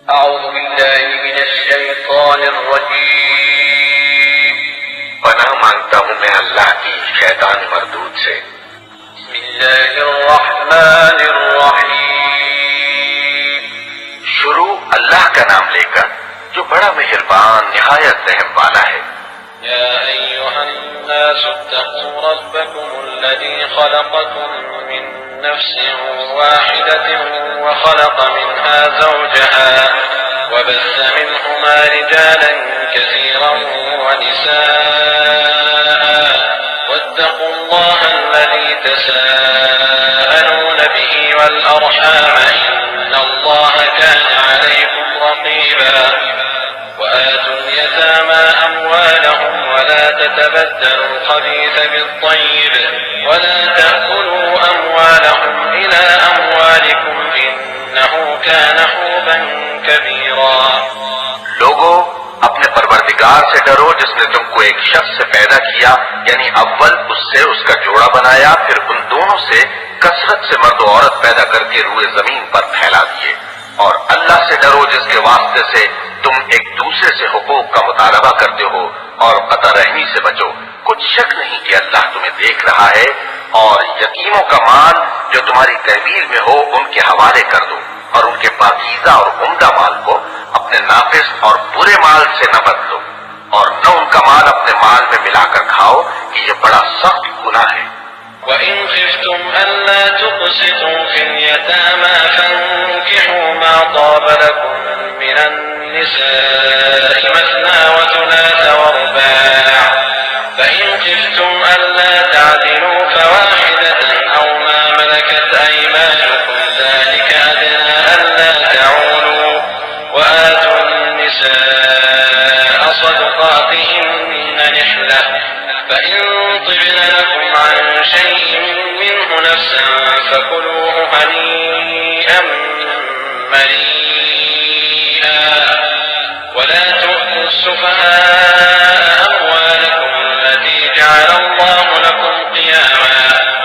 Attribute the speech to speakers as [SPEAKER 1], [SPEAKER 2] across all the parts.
[SPEAKER 1] أعوذ بالله من الشيطان الرجيم
[SPEAKER 2] पनाह मांगता हूँ मैं अल्लाह की शैतान मरदूद से।
[SPEAKER 1] بسم الله الرحمن الرحيم
[SPEAKER 2] शुरू अल्लाह का नाम लेकर जो बड़ा मेहरबान निहायत रहम वाला है।
[SPEAKER 1] يا أيها الناس اتقوا ربكم الذي خلقكم من نفس واحدة وخلق منها زوجها وبث منهما رجالا كثيرا ونساء واتقوا الله الذي تساءلون به والأرحام إن الله كان عليكم رقيبا وآتوا اليتامى أموالهم ولا تتبدلوا الخبيث بالطيب ولا تأكلوا أموالهم إلى أموالكم إنه كان حوبا كبيرا।
[SPEAKER 2] लोगों, अपने परवरदिगार से डरो जिसने तुमको एक शख्स से पैदा किया, यानी अव्वल उससे उसका जोड़ा बनाया, फिर उन दोनों से कसरत से मर्द औरत पैदा करके रूए जमीन पर फैला दिए। और अल्लाह से डरो जिसके वास्ते से तुम एक दूसरे से हुकूक का मुतालबा करते हो, और कतर रहमी से बचो। कुछ शक नहीं कि अल्लाह तुम्हें देख रहा है। और यतीमों का माल जो तुम्हारी तहवील में हो उनके हवाले कर दो, और उनके पाकीज़ा और उम्दा माल को अपने नाफिस और बुरे माल से न बदलो, और न उनका माल अपने माल में मिलाकर खाओ कि यह बड़ा सख्त गुनाह है।
[SPEAKER 1] وإن خفتم ألا تقسطوا في اليتامى فانكحوا ما طاب لكم من النساء مثنى وثلاث ورباع فإن خفتم ألا تعدلوا فواحدة أو ما ملكت أيمانكم ذلك أدنى ألا تعولوا وآتوا النساء صدقاتهن نحلة فإن طبن لكم عن شيء منه نفسا فكلوه هنيئا مريئا ولا تؤتوا السفهاء أموالكم التي جعل الله لكم قياما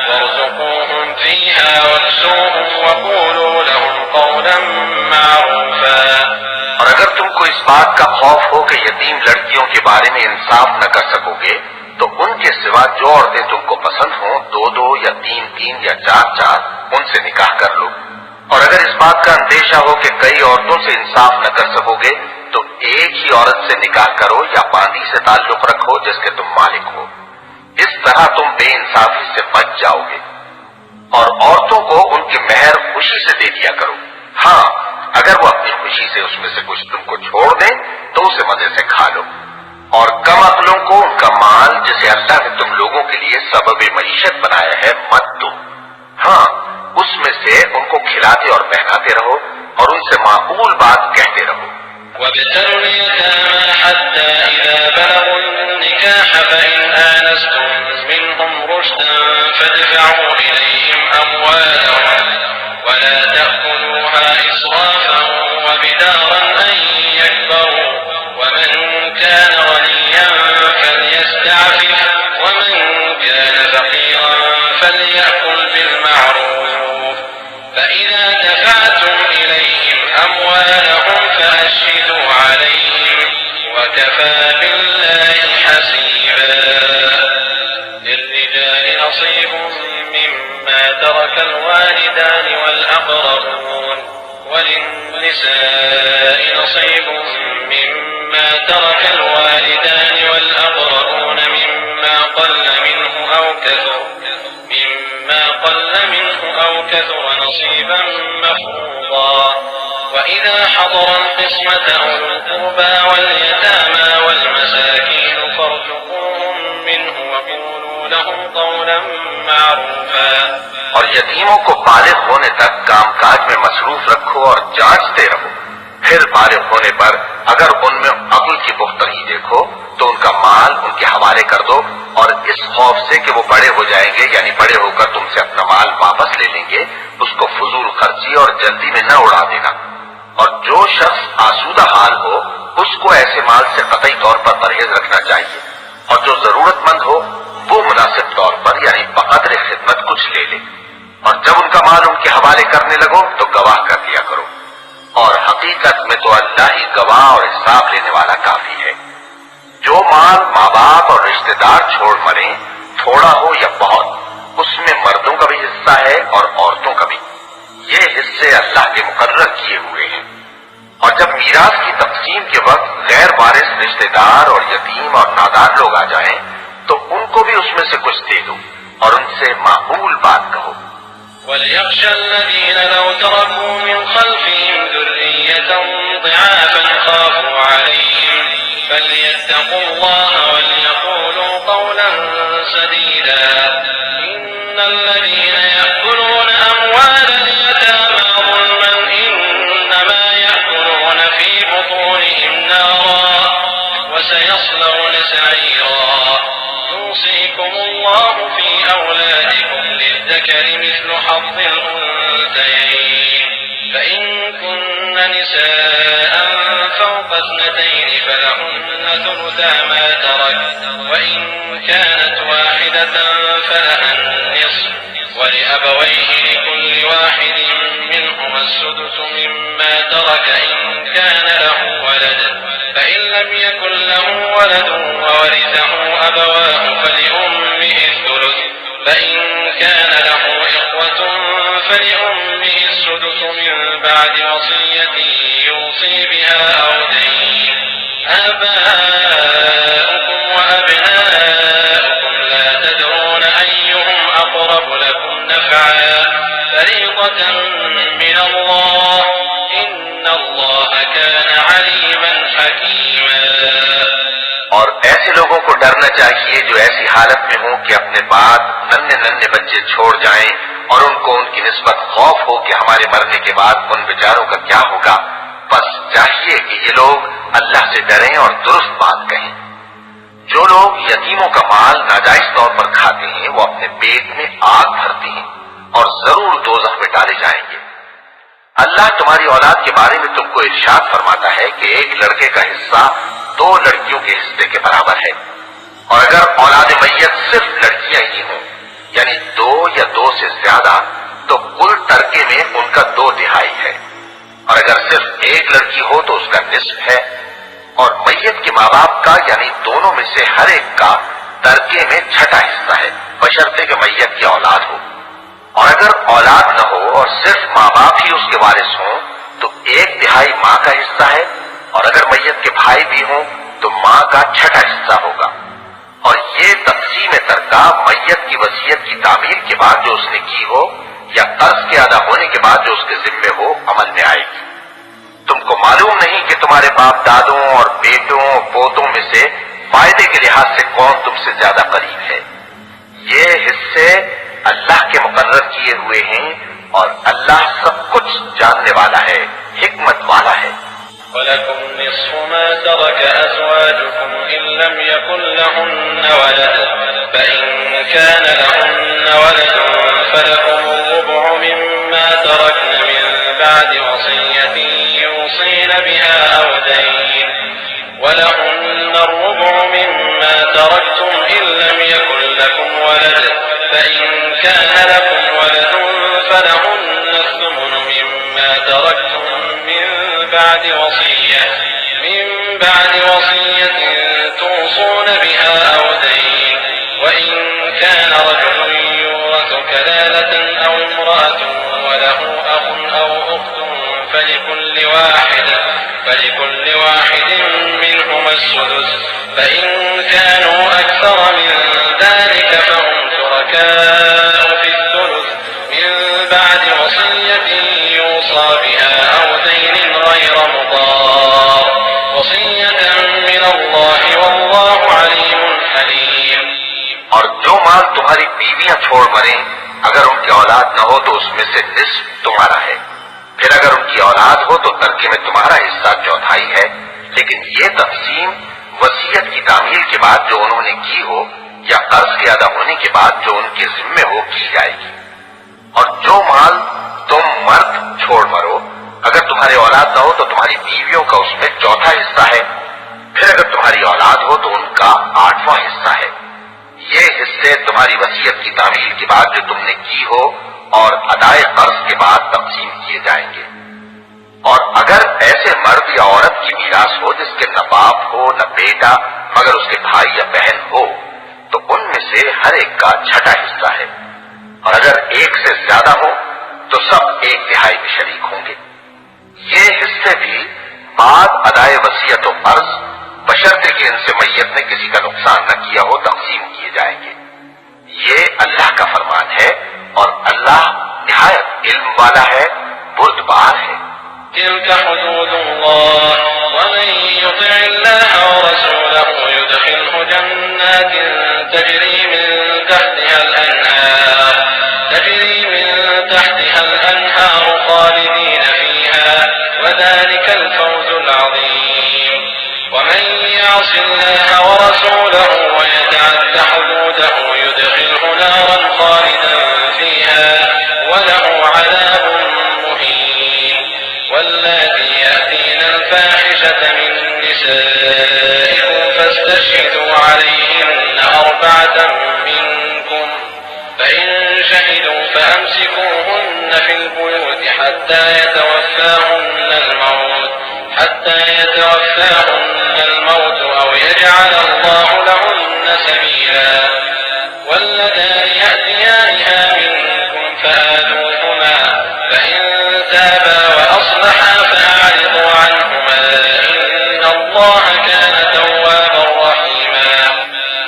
[SPEAKER 1] وارزقوهم فيها واكسوهم وقولوا لهم قولا معروفا।
[SPEAKER 2] और अगर तुमको इस बात का खौफ हो कि यतीम लड़कियों के बारे में इंसाफ न कर सकोगे तो उनके सिवा जो औरतें तुमको पसंद हो, दो दो या तीन तीन या चार चार, उनसे निकाह कर लो। और अगर इस बात का अंदेशा हो कि कई औरतों से इंसाफ न कर सकोगे तो एक ही औरत से निकाह करो या बांदी से ताल्लुक रखो जिसके तुम मालिक हो। इस तरह तुम बेइंसाफी से बच जाओगे। और औरतों को उनके मेहर खुशी से दे दिया करो। हाँ, अगर वो अपनी खुशी से उसमें से कुछ तुमको छोड़ दें तो उसे मजे से खा लो। और कम अक्लों को उनका माल जिसे अल्लाह ने तुम लोगों के लिए सबब मईशत बनाया है मत दो। हाँ, उसमें से उनको खिलाते और पहनाते रहो और उनसे माकूल बात कहते रहो।
[SPEAKER 1] وابتلوا اليتامى حتى إذا بلغوا النكاح فإن آنستم منهم رشدا فادفعوا إليهم أموالهم ولا تأكلوها إسرافا وبدارا أن يكبروا ومن كان غنيا فليستعفف ومن كان فقيرا فليأكل بالمعروف فإذا دفعتم إليهم أموالهم فأشهدوا عليهم وكفى بالله حسيبا للرجال نصيب مما ترك الوالدان والأقربون وللنساء نصيب مما ترك الوالدان والأقربون مما قل منه أو كثر نصيبا مفروضا وإذا حضر القسمة أولو القربى واليتامى والمساكين فارزقوهم منه وقولوا لهم قولا معروفا।
[SPEAKER 2] और यतीमों को बालिग होने तक कामकाज में मसरूफ रखो और जांचते रहो। फिर बालिग होने पर अगर उनमें अक्ल की पुख्तगी देखो तो उनका माल उनके हवाले कर दो, और इस खौफ से कि वो बड़े हो जाएंगे यानी बड़े होकर तुमसे अपना माल वापस ले लेंगे, उसको फजूल खर्ची और जल्दी में न उड़ा देना। और जो शख्स आसूदा हाल हो उसको ऐसे माल से कतई तौर पर परहेज रखना चाहिए, और जो जरूरतमंद हो वो मुनासिब तौर पर यानी बकदर खिदमत कुछ ले ले। और जब उनका माल उनके हवाले करने लगो तो गवाह कर दिया करो। और हकीकत में तो अल्लाह ही गवाह और हिसाब लेने वाला काफी है। जो माल माँ बाप और रिश्तेदार छोड़ मरे, थोड़ा हो या बहुत, उसमें मर्दों का भी हिस्सा है और औरतों का भी। ये हिस्से अल्लाह के मुकर्रर किए हुए हैं। और जब मीरास की तकसीम के वक्त गैर वारिस रिश्तेदार और यतीम और नादार लोग आ जाएं, तो उनको भी उसमें से कुछ दे दो और उनसे माकूल बात कहो।
[SPEAKER 1] وَلْيَخْشَ الَّذِينَ لَوْ تَرَكُوا مِنْ خَلْفِهِمْ ذُرِّيَّةً ضِعَافًا خَافُوا عَلَيْهِمْ فَلْيَتَّقُوا اللَّهَ وَلْيَقُولُوا قَوْلًا سَدِيدًا إِنَّ الَّذِينَ يَأْكُلُونَ أَمْوَالَ الْيَتَامَى ظُلْمًا إِنَّمَا يَأْكُلُونَ فِي بُطُونِهِمْ نَارًا وَسَيَصْلَوْنَ سَعِيرًا يُوصِيكُمُ اللَّهُ فِي أَوْلَادِكُمْ للذكر مثل حظ الأنثيين فإن كن نساء فوق اثنتين فلهن ثلثا ما ترك وإن كانت واحدة فلها النصف ولأبويه لكل واحد منهما السدس مما ترك إن كان له ولد فإن لم يكن له ولد وورثه أبواه فلأمه الثلث فإن كان له إخوة فلأمه السدس من بعد وصية يوصي بها أو دين آباؤكم وأبناؤكم لا تدرون أيهم أقرب لكم نفعا فريضة من الله إن الله كان عليما حكيما।
[SPEAKER 2] और ऐसे लोगों को डरना चाहिए जो ऐसी हालत में हो कि अपने बाद नन्हे नन्हे बच्चे छोड़ जाएं और उनको उनकी निस्बत खौफ हो कि हमारे मरने के बाद उन बेचारों का क्या होगा। बस चाहिए कि ये लोग अल्लाह से डरें और दुरुस्त बात कहें। जो लोग यतीमों का माल नाजायज तौर पर खाते हैं वो अपने पेट में आग भरते हैं और जरूर दोज़ख में डाले जाएंगे। अल्लाह तुम्हारी औलाद के बारे में तुमको इरशाद फरमाता है कि एक लड़के का हिस्सा 2 लड़कियों के हिस्से के बराबर है और अगर औलाद मैयत सिर्फ लड़कियां ही हों यानी 2 या 2 से ज्यादा तो कुल तरके में उनका 2 तिहाई है और अगर सिर्फ एक लड़की हो तो उसका निस्फ है और मैयत के माँ बाप का यानी दोनों में से हर एक का तरके में छठा हिस्सा है बशर्ते कि मैयत की औलाद हो। और अगर औलाद न हो और सिर्फ माँ बाप ही उसके वारिस हों तो 1 तिहाई माँ का हिस्सा है और अगर मैयत के भाई भी हों तो माँ का छठा हिस्सा होगा। और ये तक़सीम तरका मैयत की वसीयत की तामील के बाद जो उसने की हो या कर्ज के अदा होने के बाद जो उसके जिम्मे हो अमल में आएगी। तुमको मालूम नहीं कि तुम्हारे बाप दादों और बेटों और पोतों में से फायदे के लिहाज से कौन तुमसे ज्यादा करीब है। ये हिस्से अल्लाह के मुकर्रर किए हुए हैं और अल्लाह सब कुछ जानने वाला है, हिकमत वाला है।
[SPEAKER 1] وَلَكُمْ نِصْفُ مَا تَرَكَ أَزْوَاجُكُمْ إِن لَّمْ يَكُن لَّهُنَّ وَلَدٌ فَإِن كَانَ لَهُنَّ وَلَدٌ فَلَكُمُ الرُّبُعُ مِمَّا تَرَكْنَ مِن بَعْدِ وَصِيَّةٍ يُوصِينَ بِهَا أَوْ دَيْنٍ وَلَهُنَّ الرُّبُعُ مِمَّا تَرَكْتُمْ إِن لَّمْ يَكُن لَّكُمْ وَلَدٌ فَإِن كَانَ لَكُمْ وَلَدٌ فَلَهُنَّ الثُّمُنُ مِمَّا تَرَكْتُم من بعد وصية توصون بها أو دين وإن كان رجل يورث كلالة أو امرأة وله أخ أو أخت فلكل واحد منهما السدس فإن كانوا أكثر من ذلك فهم شركاء في الثلث من بعد وصية يوصى بها أو دين غير مضار وصية من الله والله عليم حليم।
[SPEAKER 2] और जो माल तुम्हारी बीवियां छोड़ मरें अगर उनकी औलाद न हो तो उसमें से निस्फ तुम्हारा है। फिर अगर उनकी औलाद हो तो तरके में तुम्हारा हिस्सा 1/4 है। लेकिन ये तक़सीम वसीयत की तामील के बाद जो उन्होंने की हो या कर्ज के अदा होने के बाद जो उनके जिम्मे हो की जाएगी। और जो माल तुम मर्द छोड़ मरो अगर तुम्हारी औलाद न हो तो तुम्हारी बीवियों का उसमें 1/4 हिस्सा है। फिर अगर तुम्हारी औलाद हो तो उनका 8वां हिस्सा है। ये हिस्से तुम्हारी वसीयत की तामील के बाद जो तुमने की हो और अदाए कर्ज के बाद तक़सीम किए जाएंगे। और अगर ऐसे मर्द या औरत की मीरास हो जिसके न बाप हो न बेटा मगर उसके भाई या बहन हो, तो उनमें से हर एक का छठा हिस्सा है। और अगर एक से ज्यादा हो तो सब 1/3 में शरीक होंगे। ये हिस्से भी बाद अदाए वसीयत और फर्ज बशर्ते कि इनसे मैयत ने किसी का नुकसान न किया हो तकसीम किए जाएंगे। ये अल्लाह का फरमान है और अल्लाह निहायत इल्म वाला है, बुर्दबार है।
[SPEAKER 1] تلك حدود الله ومن يطع الله ورسوله يدخله جنات تجري من تحتها الأنهار خالدين فيها وذلك الفوز العظيم ومن يعص الله ورسوله ويتعد حدوده يدخله نارا خالدا فيها وله عذاب مهين واللاتي يأتين الفاحشة من نسائكم فاستشهدوا عليهن 4 منكم فإن شهدوا فأمسكوهن في البيوت حتى يتوفاهن الموت أو يجعل الله لهن سبيلا واللذان يأتيانها منكم فآذوهما فإن تابا وأصلحا فأعرضوا عنهما إن الله كان توابا رحيما।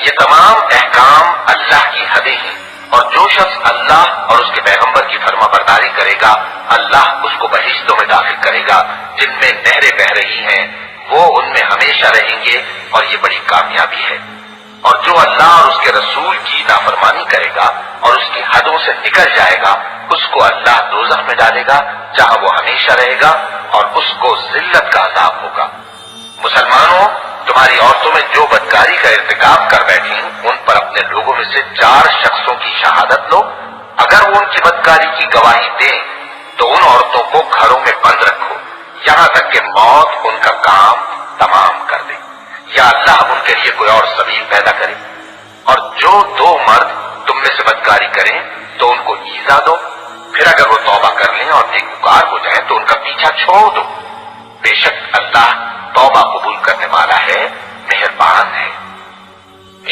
[SPEAKER 2] ये तमाम अहकाम अल्लाह की हदें हैं और जो शख्स अल्लाह और उसके पैगंबर की फर्माबरदारी करेगा अल्लाह उसको बहिश्तों में दाखिल करेगा जिनमें नहरें बह रही हैं, वो उनमें हमेशा रहेंगे और ये बड़ी कामयाबी है। और जो अल्लाह और उसके रसूल की नाफरमानी करेगा और उसकी हदों से निकल जाएगा उसको अल्लाह दोज़ख में डालेगा जहां वो हमेशा रहेगा और उसको जिल्लत का अज़ाब होगा। मुसलमानों, तुम्हारी औरतों में जो बदकारी का इर्तिकाब कर बैठी उन पर अपने लोगों में से 4 शख्सों की शहादत लो। अगर वो उनकी बदकारी की गवाही दें तो उन औरतों को घरों में बंद रखो यहां तक कि मौत उनका काम तमाम कर दे या अल्लाह उनके लिए कोई और सबील पैदा करे। और जो 2 मर्द तुम में से बदकारी करें तो उनको ईजा दो, फिर अगर वो तौबा कर लें और नेकूकार हो जाए तो उनका पीछा छोड़ दो। बेशक अल्लाह तौबा कबूल करने वाला है, मेहरबान है।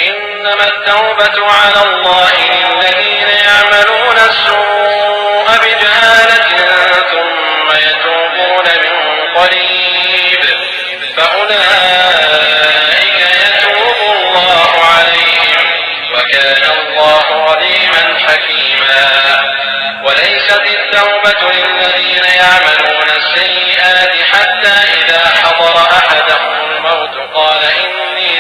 [SPEAKER 1] إنما التوبة على الله للذين يعملون السوء بجهالة ثم يتوبون من قريب فأولئك يتوب الله عليهم وكان الله عليما حكيما وليست التوبة للذين يعملون السيئات حتى إذا حضر أحدهم الموت قال إني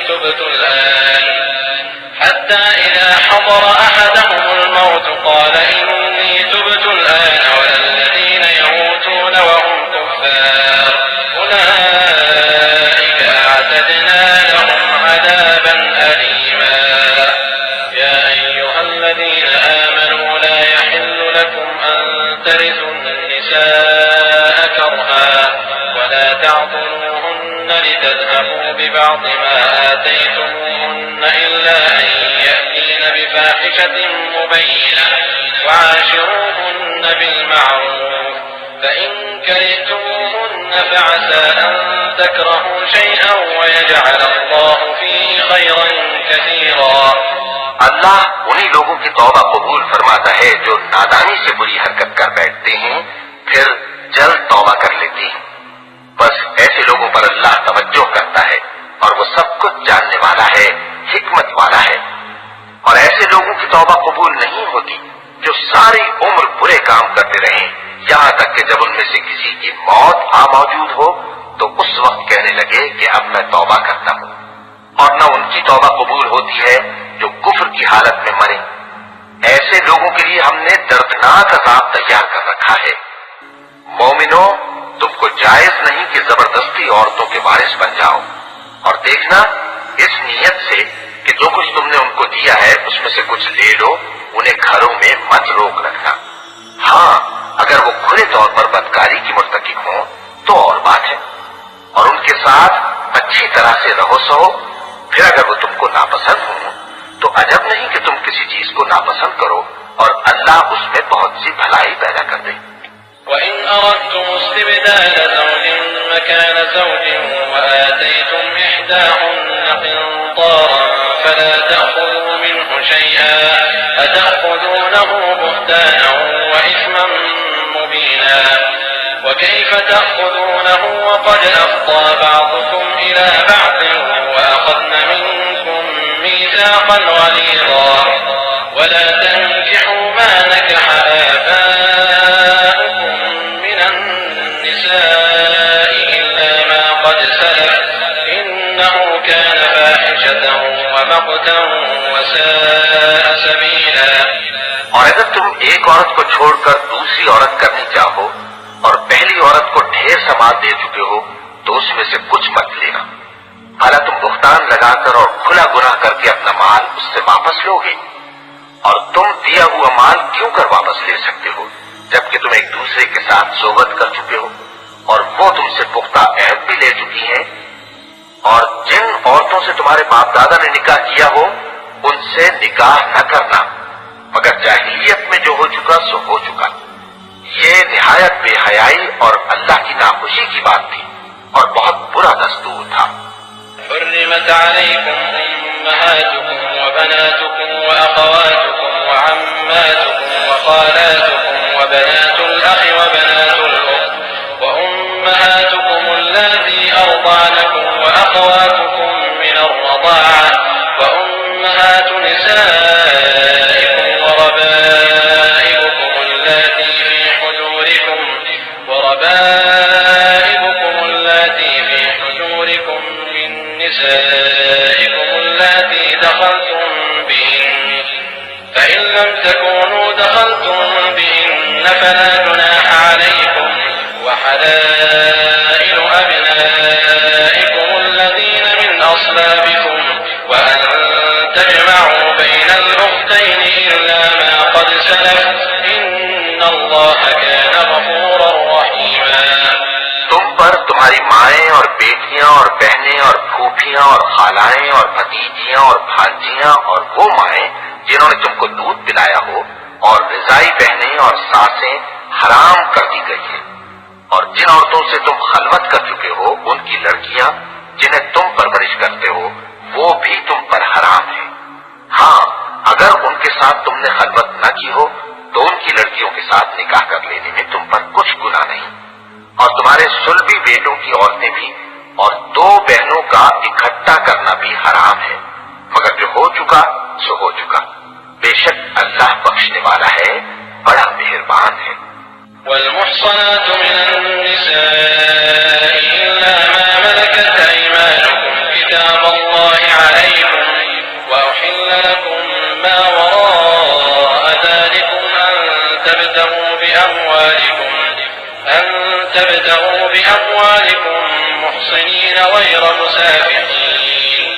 [SPEAKER 1] تبت الآن ولا الذين يموتون وهم كفار أولئك أعتدنا لهم عذابا أليما يا أيها الذين آمنوا لا يحل لكم أن ترثوا النساء كرها ولا تعضلوهن لتذهبوا ببعض ما آتيتموهن إلا أن يأتين بفاحشة مبينة وعاشروهن بالمعروف فإن كرهتموهن فعسى أن تكرهوا شيئا ويجعل الله فيه خيرا كثيرا।
[SPEAKER 2] अल्लाह उन्हीं लोगों की तौबा कबूल फरमाता है जो नादानी से बुरी हरकत कर बैठते हैं फिर जल्द तौबा कर लेते हैं। बस ऐसे लोगों पर अल्लाह तवज्जो करता है और वो सब कुछ जानने वाला है, हिकमत वाला है। और ऐसे लोगों की तौबा कबूल नहीं होती जो सारी उम्र बुरे काम करते रहें यहां तक कि जब उनमें से किसी की मौत आ मौजूद हो तो उस वक्त कहने लगे कि अब मैं तौबा करता हूं। और न उनकी तौबा कबूल होती है जो कुफ्र की हालत में मरे। ऐसे लोगों के लिए हमने दर्दनाक अज़ाब तैयार कर रखा है। मोमिनो, तुमको जायज नहीं कि जबरदस्ती औरतों के वारिस बन जाओ और देखना इस नियत से कि जो कुछ तुमने उनको दिया है उसमें से कुछ ले लो, उन्हें घरों में मत रोक रखना। हाँ, अगर वो खुले तौर पर बदकारी की मुर्तकिब हो तो और बात है और उनके साथ अच्छी तरह से रहो सहो। फिर अगर वो तुमको नापसंद हो तो अजब नहीं कि तुम किसी चीज को नापसंद करो और अल्लाह उसमें बहुत सी भलाई पैदा कर दे।
[SPEAKER 1] زوج وآتيتم إحداهن قنطارا فلا تأخذوا منه شيئا أتأخذونه بهتانا وإثما مبينا وكيف تأخذونه وقد أفضى بعضكم إلى بعض وأخذن منكم ميثاقا غليظا ولا تنكحوا ما نكح آباؤكم من النساء إلا ما قد سلف إنه كان فاحشة ومقتا وساء سبيلا।
[SPEAKER 2] और अगर तुम एक औरत को छोड़कर दूसरी औरत करनी चाहो और पहली औरत को ढेर सा माल दे चुके हो तो उसमें से कुछ मत लेना। हालां तुम भुगतान लगाकर और खुला गुनाह करके अपना माल उससे वापस लोगे और तुम दिया हुआ माल क्यों कर वापस ले सकते हो जबकि तुम एक दूसरे के साथ सोबत कर चुके हो और वो तुमसे पुख्ता अहद भी ले चुकी हैं। और जिन औरतों से तुम्हारे बाप दादा ने निकाह किया हो उनसे निकाह न करना मगर जाहिलियत में जो हो चुका सो हो चुका। ये निहायत बेहयाई और अल्लाह की नाखुशी की बात थी और बहुत बुरा दस्तूर था।
[SPEAKER 1] حرمت عليكم أمهاتكم وبناتكم وأخواتكم وعماتكم وخالاتكم وبنات الأخ وبنات الأخت وأمهاتكم اللاتي أرضعنكم وأخواتكم من الرضاعة وأمهات نسائكم وربائبكم اللاتي في حجوركم من نسائكم اللاتي دخلتم بهن فإن لم تكونوا دخلتم بهن فلا جناح عليكم وحلائل أبنائكم الذين من أصلابكم وأن تجمعوا بين الأختين إلا ما قد سلف إن الله كان غفورا رحيما।
[SPEAKER 2] तुम पर तुम्हारी माएं और बेटियां और बहनें और फूफियां और खालाएं और भतीजियां और भांजियां और वो माएं जिन्होंने तुमको दूध पिलाया हो और रिजाई बहनें और सासें हराम कर दी गई है। और जिन औरतों से तुम खलवत कर चुके हो उनकी लड़कियां जिन्हें तुम परवरिश करते हो वो भी तुम पर हराम है। हाँ, अगर उनके साथ तुमने खलवत न की हो तो उनकी लड़कियों के साथ निकाह कर लेने में तुम पर कुछ गुनाह नहीं। और तुम्हारे सुलभी बेटों की औरतें भी और दो बहनों का इकट्ठा करना भी हराम है मगर जो हो चुका सो हो चुका। बेशक अल्लाह बख्शने वाला है, बड़ा मेहरबान है।
[SPEAKER 1] والمحصنات من النساء إلا ما ملكت أيمانكم كتاب الله عليكم وأحل لكم ما وراء ذلكم أن تبتغوا بأموالكم محصنين غير مسافحين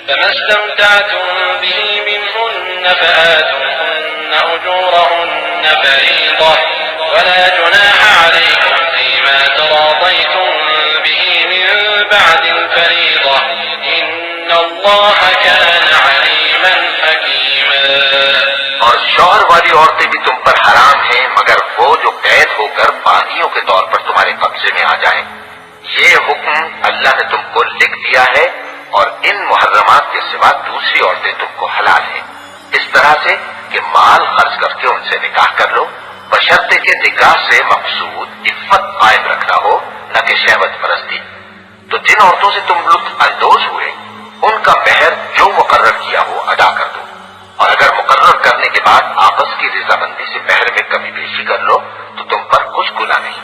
[SPEAKER 1] فما استمتعتم به منهن فآتوهن أجورهن فريضة ولا جناح عليكم فيما تراضيتم به من بعد الفريضة إن الله كان عليما حكيما।
[SPEAKER 2] और शौहर वाली औरतें भी तुम पर हराम हैं मगर वो जो कैद होकर बांदियों के तौर पर तुम्हारे कब्जे में आ जाएं। ये हुक्म अल्लाह ने तुमको लिख दिया है और इन मुहर्रमात के सिवा दूसरी औरतें तुमको हलाल हैं इस तरह से कि माल खर्च करके उनसे निकाह कर लो बशर्ते के निकाह से मकसूद इफ्फत कायम रखना हो न कि शहवत परस्ती। तो जिन औरतों से तुम लुत्फ अंदोज हुए उनका महर जो मुकर्रर किया हो अदा कर दो और अगर मुकर्रर करने के बाद आपस की रजामंदी से महर में कमी बेशी कर लो तो तुम पर कुछ गुनाह नहीं।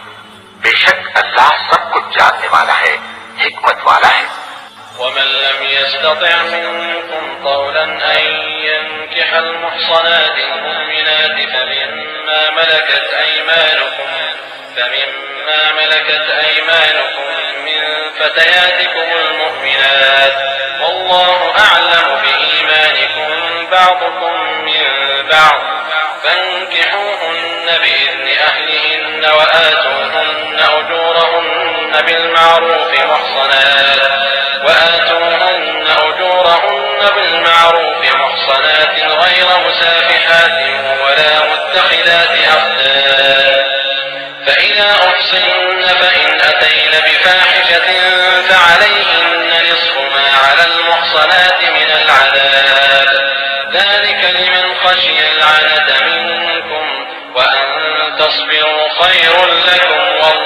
[SPEAKER 2] बेशक अल्लाह सब कुछ जानने वाला है, हिकमत वाला है।
[SPEAKER 1] ومن لم يستطع منكم طولا أن ينكح المحصنات المؤمنات فمما ملكت أيمانكم من فتياتكم المؤمنات والله أعلم بإيمانكم بعضكم من بعض فانكحوهن بإذن أهلهن وآتوهن أجورهن بالمعروف محصنات غير مسافحات ولا متخذات أخدان فإذا أحصن فإن أتين بفاحشة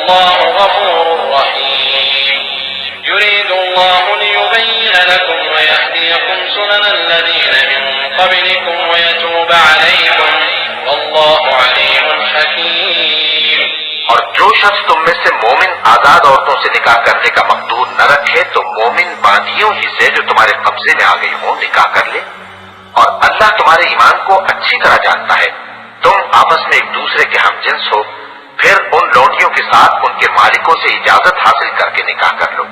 [SPEAKER 1] والله غفور رحيم يريد الله ليبين لكم ويهديكم سنن الذين من قبلكم ويتوب عليكم والله عليم حكيم।
[SPEAKER 2] और जो शख्स तुम में से मोमिन आजाद औरतों से निकाह करने का मकदूर न रखे तो मोमिन बांदियों ही से जो तुम्हारे कब्जे में आ गई हो निकाह कर ले। और अल्लाह तुम्हारे ईमान को अच्छी तरह जानता है। तुम आपस में एक दूसरे के हमजिन्स हो, फिर उन लौटियों के साथ उनके मालिकों से इजाजत हासिल करके निकाह कर लो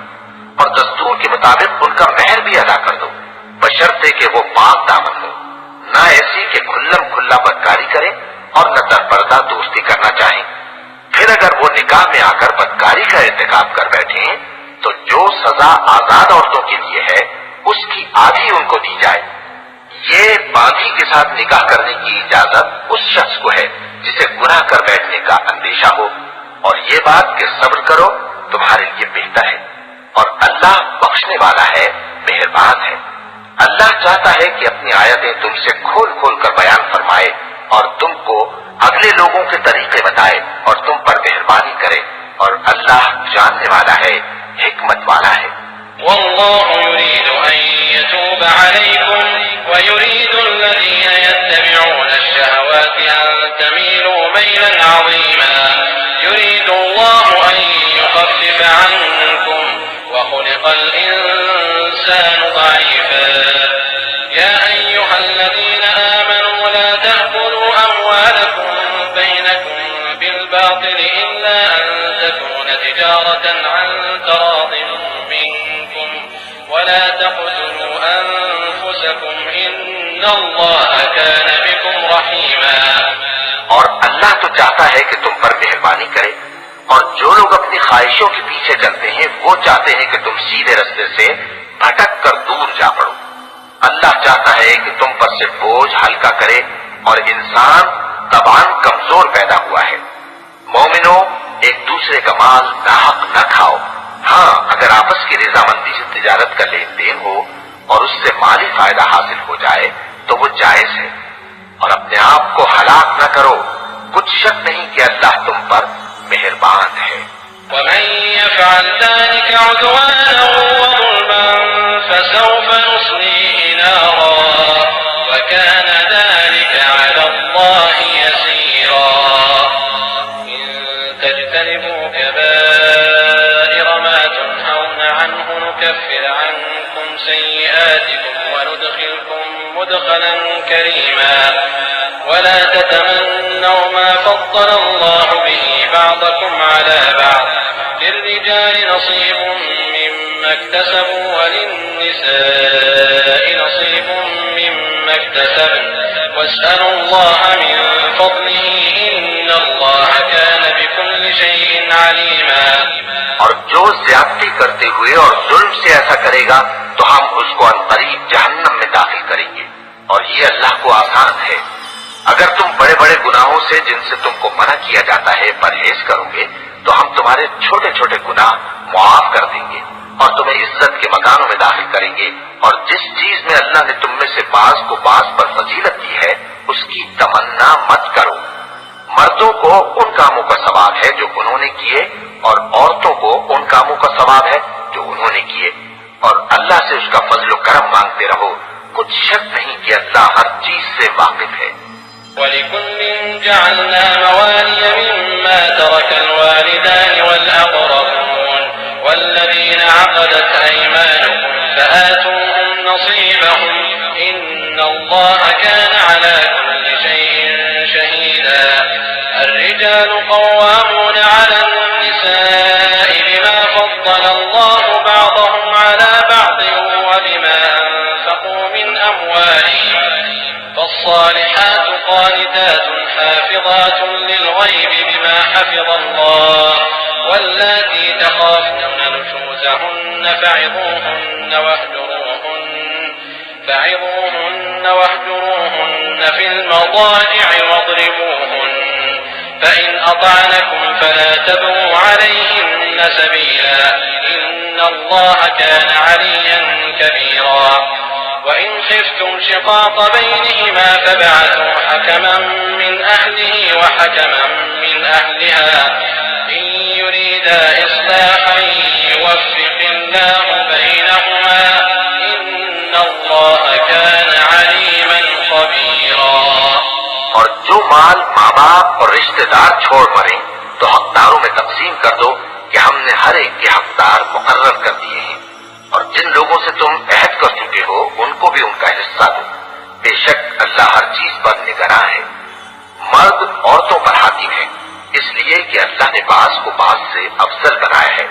[SPEAKER 2] और दस्तूर के मुताबिक उनका मेहर भी अदा कर दो, बशर्ते कि वो पाक दामन हो, न ऐसी कि खुल्लम खुल्ला बदकारी करे और न दरपर्दा दोस्ती करना चाहे। फिर अगर वो निकाह में आकर बदकारी का इर्तिकाब कर बैठे तो जो सजा आजाद औरतों के लिए है उसकी आधी उनको दी जाए। ये बांधी के साथ निकाह करने की इजाजत उस शख्स को है जिसे गुनाह कर बैठने का अंदेशा हो, और ये बात कि सब्र करो तुम्हारे लिए बेहतर है और अल्लाह बख्शने वाला है, मेहरबान है। अल्लाह चाहता है कि अपनी आयतें तुमसे खोल खोल कर बयान फरमाए और तुमको अगले लोगों के तरीके बताए और तुम पर मेहरबानी करे, और अल्लाह जानने वाला है, हिकमत वाला है।
[SPEAKER 1] والله يريد أن يتوب عليكم ويريد الذين يتبعون الشهوات أن تميلوا ميلا عظيما يريد الله أن يخفف عنكم وخلق الإنسان ضعيفا يا أيها الذين آمنوا لا تأكلوا أموالكم بينكم بالباطل إلا أن تكون تجارة عن تراض منكم ولا تقتلوا أنفسكم إن الله كان بكم رحيما।
[SPEAKER 2] और अल्लाह तो चाहता है कि तुम पर मेहरबानी करे, और जो लोग अपनी ख्वाहिशों के पीछे चलते हैं वो चाहते हैं कि तुम सीधे रास्ते से भटक कर दूर जा पड़ो। अल्लाह चाहता है कि तुम पर से बोझ हल्का करे, और इंसान तबान कमजोर पैदा हुआ है। मोमिनो, एक दूसरे का माल नाहक न खाओ। हाँ, अगर आपस की रजामंदी से तिजारत का लेन देन हो और उससे माली फायदा हासिल हो जाए तो वो जायज है। और अपने आप को हलाक न करो, कुछ शक नहीं कि अल्लाह तुम पर मेहरबान है।
[SPEAKER 1] ومن يفعل ذلك عدوانا وظلما فسوف نصليه نارا وكان ذلك على الله يسيرا إن تجتنبوا كبائر ما تنهون عنه نكفر عنكم سيئاتكم وندخلكم مدخلا كريما ولا تتمنوا ما فضل الله به بعضكم على بعض للرجال نصيب مما اكتسبوا وللنساء نصيب مما اكتسبن واسألوا الله من فضله إن الله كان بكل شيء عليما।
[SPEAKER 2] और जो ज्यादती करते हुए और जुल्म से ऐसा करेगा तो हम उसको अनकरीब जहन्नम में दाखिल करेंगे, और ये अल्लाह को आसान है। अगर तुम बड़े बड़े गुनाहों से जिनसे तुमको मना किया जाता है परहेज करोगे तो हम तुम्हारे छोटे छोटे गुनाह मुआफ कर देंगे और तुम्हें इज्जत के मकानों में दाखिल करेंगे। और जिस चीज में अल्लाह ने तुम में से बाज को बाज पर फजीलत दी है उसकी तमन्ना मत करो। मर्दों को उन कामों का सवाब है जो उन्होंने किए, और औरतों को उन कामों का सवाब है जो उन्होंने किए, और अल्लाह से उसका फजल करम मांगते रहो। कुछ शक नहीं कि अल्लाह हर चीज से वाकिफ है।
[SPEAKER 1] ولكل جعلنا موالي مما ترك الوالدان والأقربون والذين عقدت أيمانكم فآتوهم نصيبهم إن الله كان على كل شيء شهيدا الرجال قوامون على النساء بما فضل الله بعضهم على بعض وبما أنفقوا من أموالهم فالصالحات قانتات حافظات للغيب بما حفظ الله واللاتي تخافون نشوزهن فعظوهن واهجروهن في المضاجع واضربوهن فإن أطعنكم فلا تبغوا عليهن سبيلا إن الله كان عليا كبيرا وإن خفتم شقاق بينهما فابعثوا حكما من أهله وحكما من أهلها وإن يريدا إصلاحا يوفق الله بينهما إن الله كان عليما خبيرا.
[SPEAKER 2] और जो माल माँ बाप और रिश्तेदार छोड़ मरे तो हकदारों में तकसीम कर दो कि हमने हर एक के हकदार मुकर्रर कर दिए हैं, और जिन लोगों से तुम अहद कर चुके हो उनको भी उनका हिस्सा दो। बेशक अल्लाह हर चीज पर निगरां है। मर्द औरतों पर हाकिम है, इसलिए कि अल्लाह ने बास को बास से अफजल बनाया है,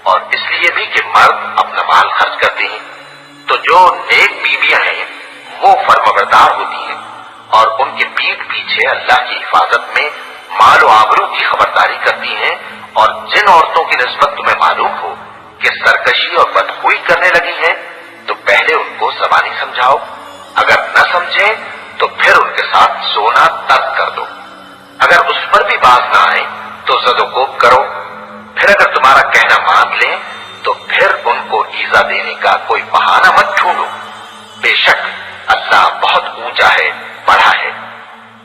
[SPEAKER 2] और इसलिए भी कि मर्द अपना माल खर्च करते हैं। तो जो नेक बीवियां हैं वो फर्माबरदार होती हैं और उनके पीठ पीछे अल्लाह की हिफाजत में माल और आबरू की खबरदारी करती हैं। और जिन औरतों की निस्बत तुम्हें मालूम हो कि सरकशी और बदखुई करने लगी हैं तो पहले उनको ज़बानी समझाओ, अगर न समझे तो फिर उनके साथ सोना तर्क कर दो। अगर उस पर भी बात ना आए तो ज़दोकोब करो। फिर अगर तुम्हारा कहना मान लें तो फिर उनको ईजा देने का कोई बहाना मत ढूंढो। बेशक अल्लाह बहुत ऊंचा है, बड़ा है।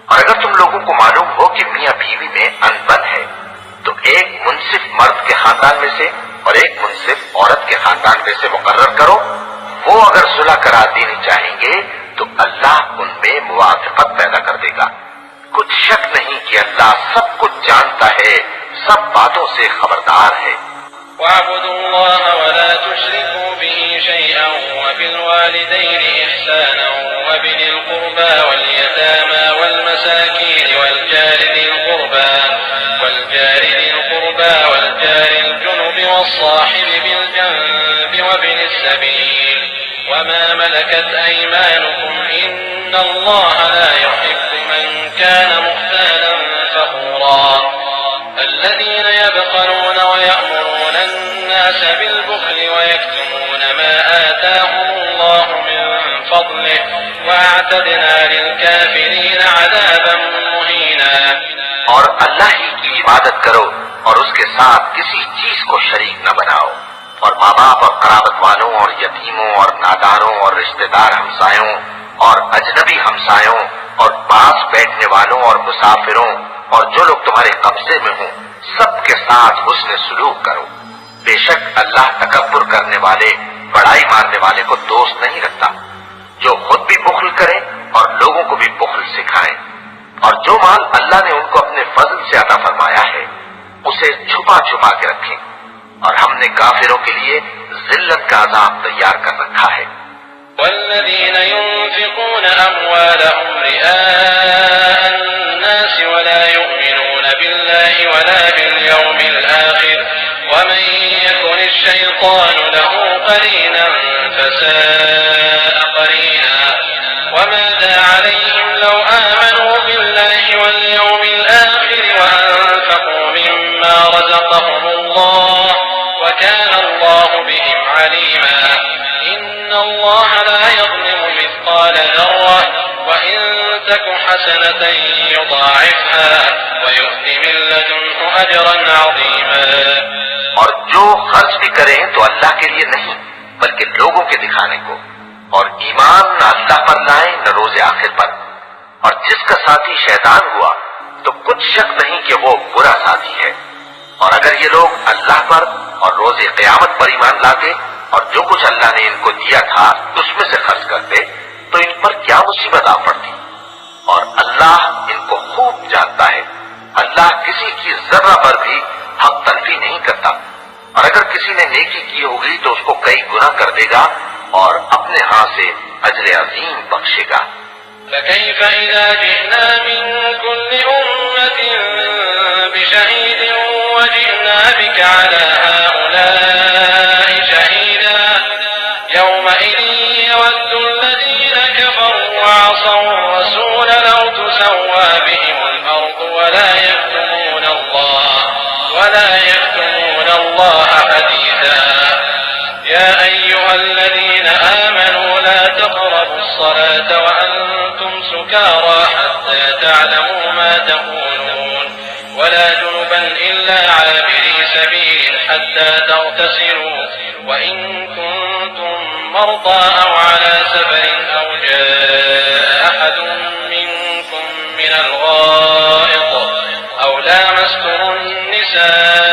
[SPEAKER 2] और अगर तुम लोगों को मालूम हो कि मियां बीवी में अनबन है तो एक मुंसिफ मर्द के खानदान में से और एक मुंसिफ औरत के खानदान में से मुकर्रर करो। वो अगर सुलह करा देनी चाहेंगे तो अल्लाह उनमें मुवाफकत पैदा कर देगा। कुछ शक नहीं कि अल्लाह सब कुछ जानता है, सब बातों से खबरदार है।
[SPEAKER 1] वअब्दुल्लाह वला तुश्रिकू बिही शैअन वबिलवालिदैनि इहसाना वबिदिल कुर्बा वलयतामा वलमसाकीन वलजारि दिल कुर्बा वलजारिल जुनुब वस्साहिब बिलजन्ब वबिनिस सबील वमा मलकत अयमानुकुम इन्नल्लाह ला युहिब्बु मन कान मुख्तालन फखूरा الذين يبخلون ويأمرون الناس بالبخل ويكتمون ما آتاهم الله من فضله وأعتدنا للكافرين عذابا مهينا.
[SPEAKER 2] और अल्लाह ही की इबादत करो और उसके साथ किसी चीज को शरीक न बनाओ, और माँ बाप और कराबत वालों और यतीमों और नादारों और रिश्तेदार हमसायों और अजनबी हमसायों और पास बैठने वालों और मुसाफिरों और जो लोग तुम्हारे कब्जे में हों सबके साथ हुस्न सुलूक करो। बेशक अल्लाह तकब्बुर करने वाले, बड़ाई मारने वाले को दोस्त नहीं रखता। जो खुद भी बुख्ल करें और लोगों को भी बुख्ल सिखाएं, और जो माल अल्लाह ने उनको अपने फजल से अता फरमाया है उसे छुपा छुपा के रखें, और हमने काफिरों के लिए जिल्लत का अजाब तैयार कर रखा है।
[SPEAKER 1] والذين ينفقون أموالهم رئاء الناس ولا يؤمنون بالله ولا باليوم الآخر ومن يكن الشيطان له قرينا فساء قرينا وماذا عليهم لو آمنوا بالله واليوم الآخر وأنفقوا مما رزقهم الله وكان الله بهم عليما. إن الله لا يظلم مثقال ذرة وإن تك حسنة يضاعفها ويؤت من لدنه أجرا عظيما.
[SPEAKER 2] और जो खर्च भी करें तो अल्लाह के लिए नहीं बल्कि लोगों के दिखाने को, और ईमान न अल्लाह पर लाए न रोजे आखिर पर। और जिसका साथी शैतान हुआ तो कुछ शक नहीं कि वो बुरा साथी है। और अगर ये लोग अल्लाह पर और रोजे क़यामत पर ईमान लाते और जो कुछ अल्लाह ने इनको दिया था उसमें से खर्च करते तो इन पर क्या मुसीबत आ पड़ती। और अल्लाह इनको खूब जानता है। अल्लाह किसी की जर्रा पर भी हक तलफी नहीं करता, और अगर किसी ने नेकी की होगी तो उसको कई गुना कर देगा और अपने हाथ से अजर अजीम बख्शेगा।
[SPEAKER 1] فكيف إذا جئنا من كل أمة بشهيد وجئنا بك على هؤلاء شهيدا يومئذ يود الذين كفروا وعصوا الرسول لو تسوى بهم الأرض ولا يكتمون الله حديثا. يا أيها الذين آمنوا لا تقربوا الصلاة وأنتم سكارى حتى تعلموا ما تقولون ولا جنبا إلا عابري سبيل حتى تغتسلوا وإن كنتم مرضى أو على سفر أو جاء أحد منكم من الغائط أو لامستم النساء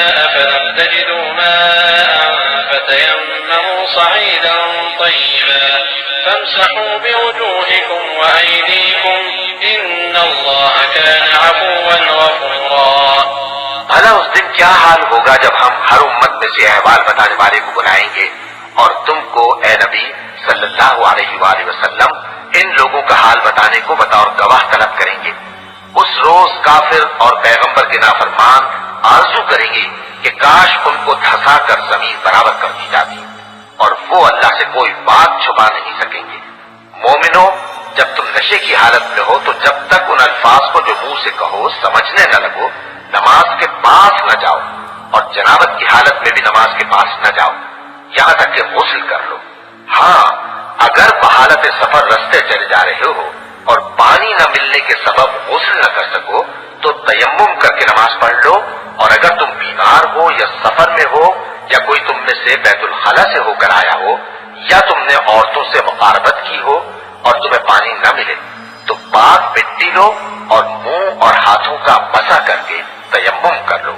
[SPEAKER 1] فتيمموا صعيدا طيبا فامسحوا بوجوهكم وأيديكم إن الله كان عفوا غفورا.
[SPEAKER 2] भला उस दिन क्या हाल होगा जब हम हर उम्मत में से अहवाल बताने वाले को बुलाएंगे और तुमको ए नबी सल्लल्लाहु अलैहि वसल्लम इन लोगों का हाल बताने को बतौर गवाह तलब करेंगे। उस रोज काफिर और पैगंबर के नाफरमान आरजू करेंगे कि काश उनको धंसा कर जमीन बराबर कर दी जाती और वो अल्लाह से कोई बात छुपा नहीं सकेंगे। मोमिनो, जब तुम नशे की हालत में हो तो जब तक उन अल्फाज को जो मुंह से कहो समझने न लगो नमाज के पास न जाओ और जनाबत की हालत में भी नमाज के पास न जाओ यहां तक कि गुस्ल कर लो। हाँ, अगर बहालत सफर रास्ते चले जा रहे हो और पानी न मिलने के सबब गुस्ल न कर सको तो तयम्मुम करके नमाज पढ़ लो। और अगर तुम बीमार हो या सफर में हो या कोई तुम में से बैतुल खला से होकर आया हो या तुमने औरतों से मुकारबत की हो और तुम्हें पानी न मिले तो पाक मिट्टी लो और मुंह और हाथों का मसा करके तयम्मुम कर लो।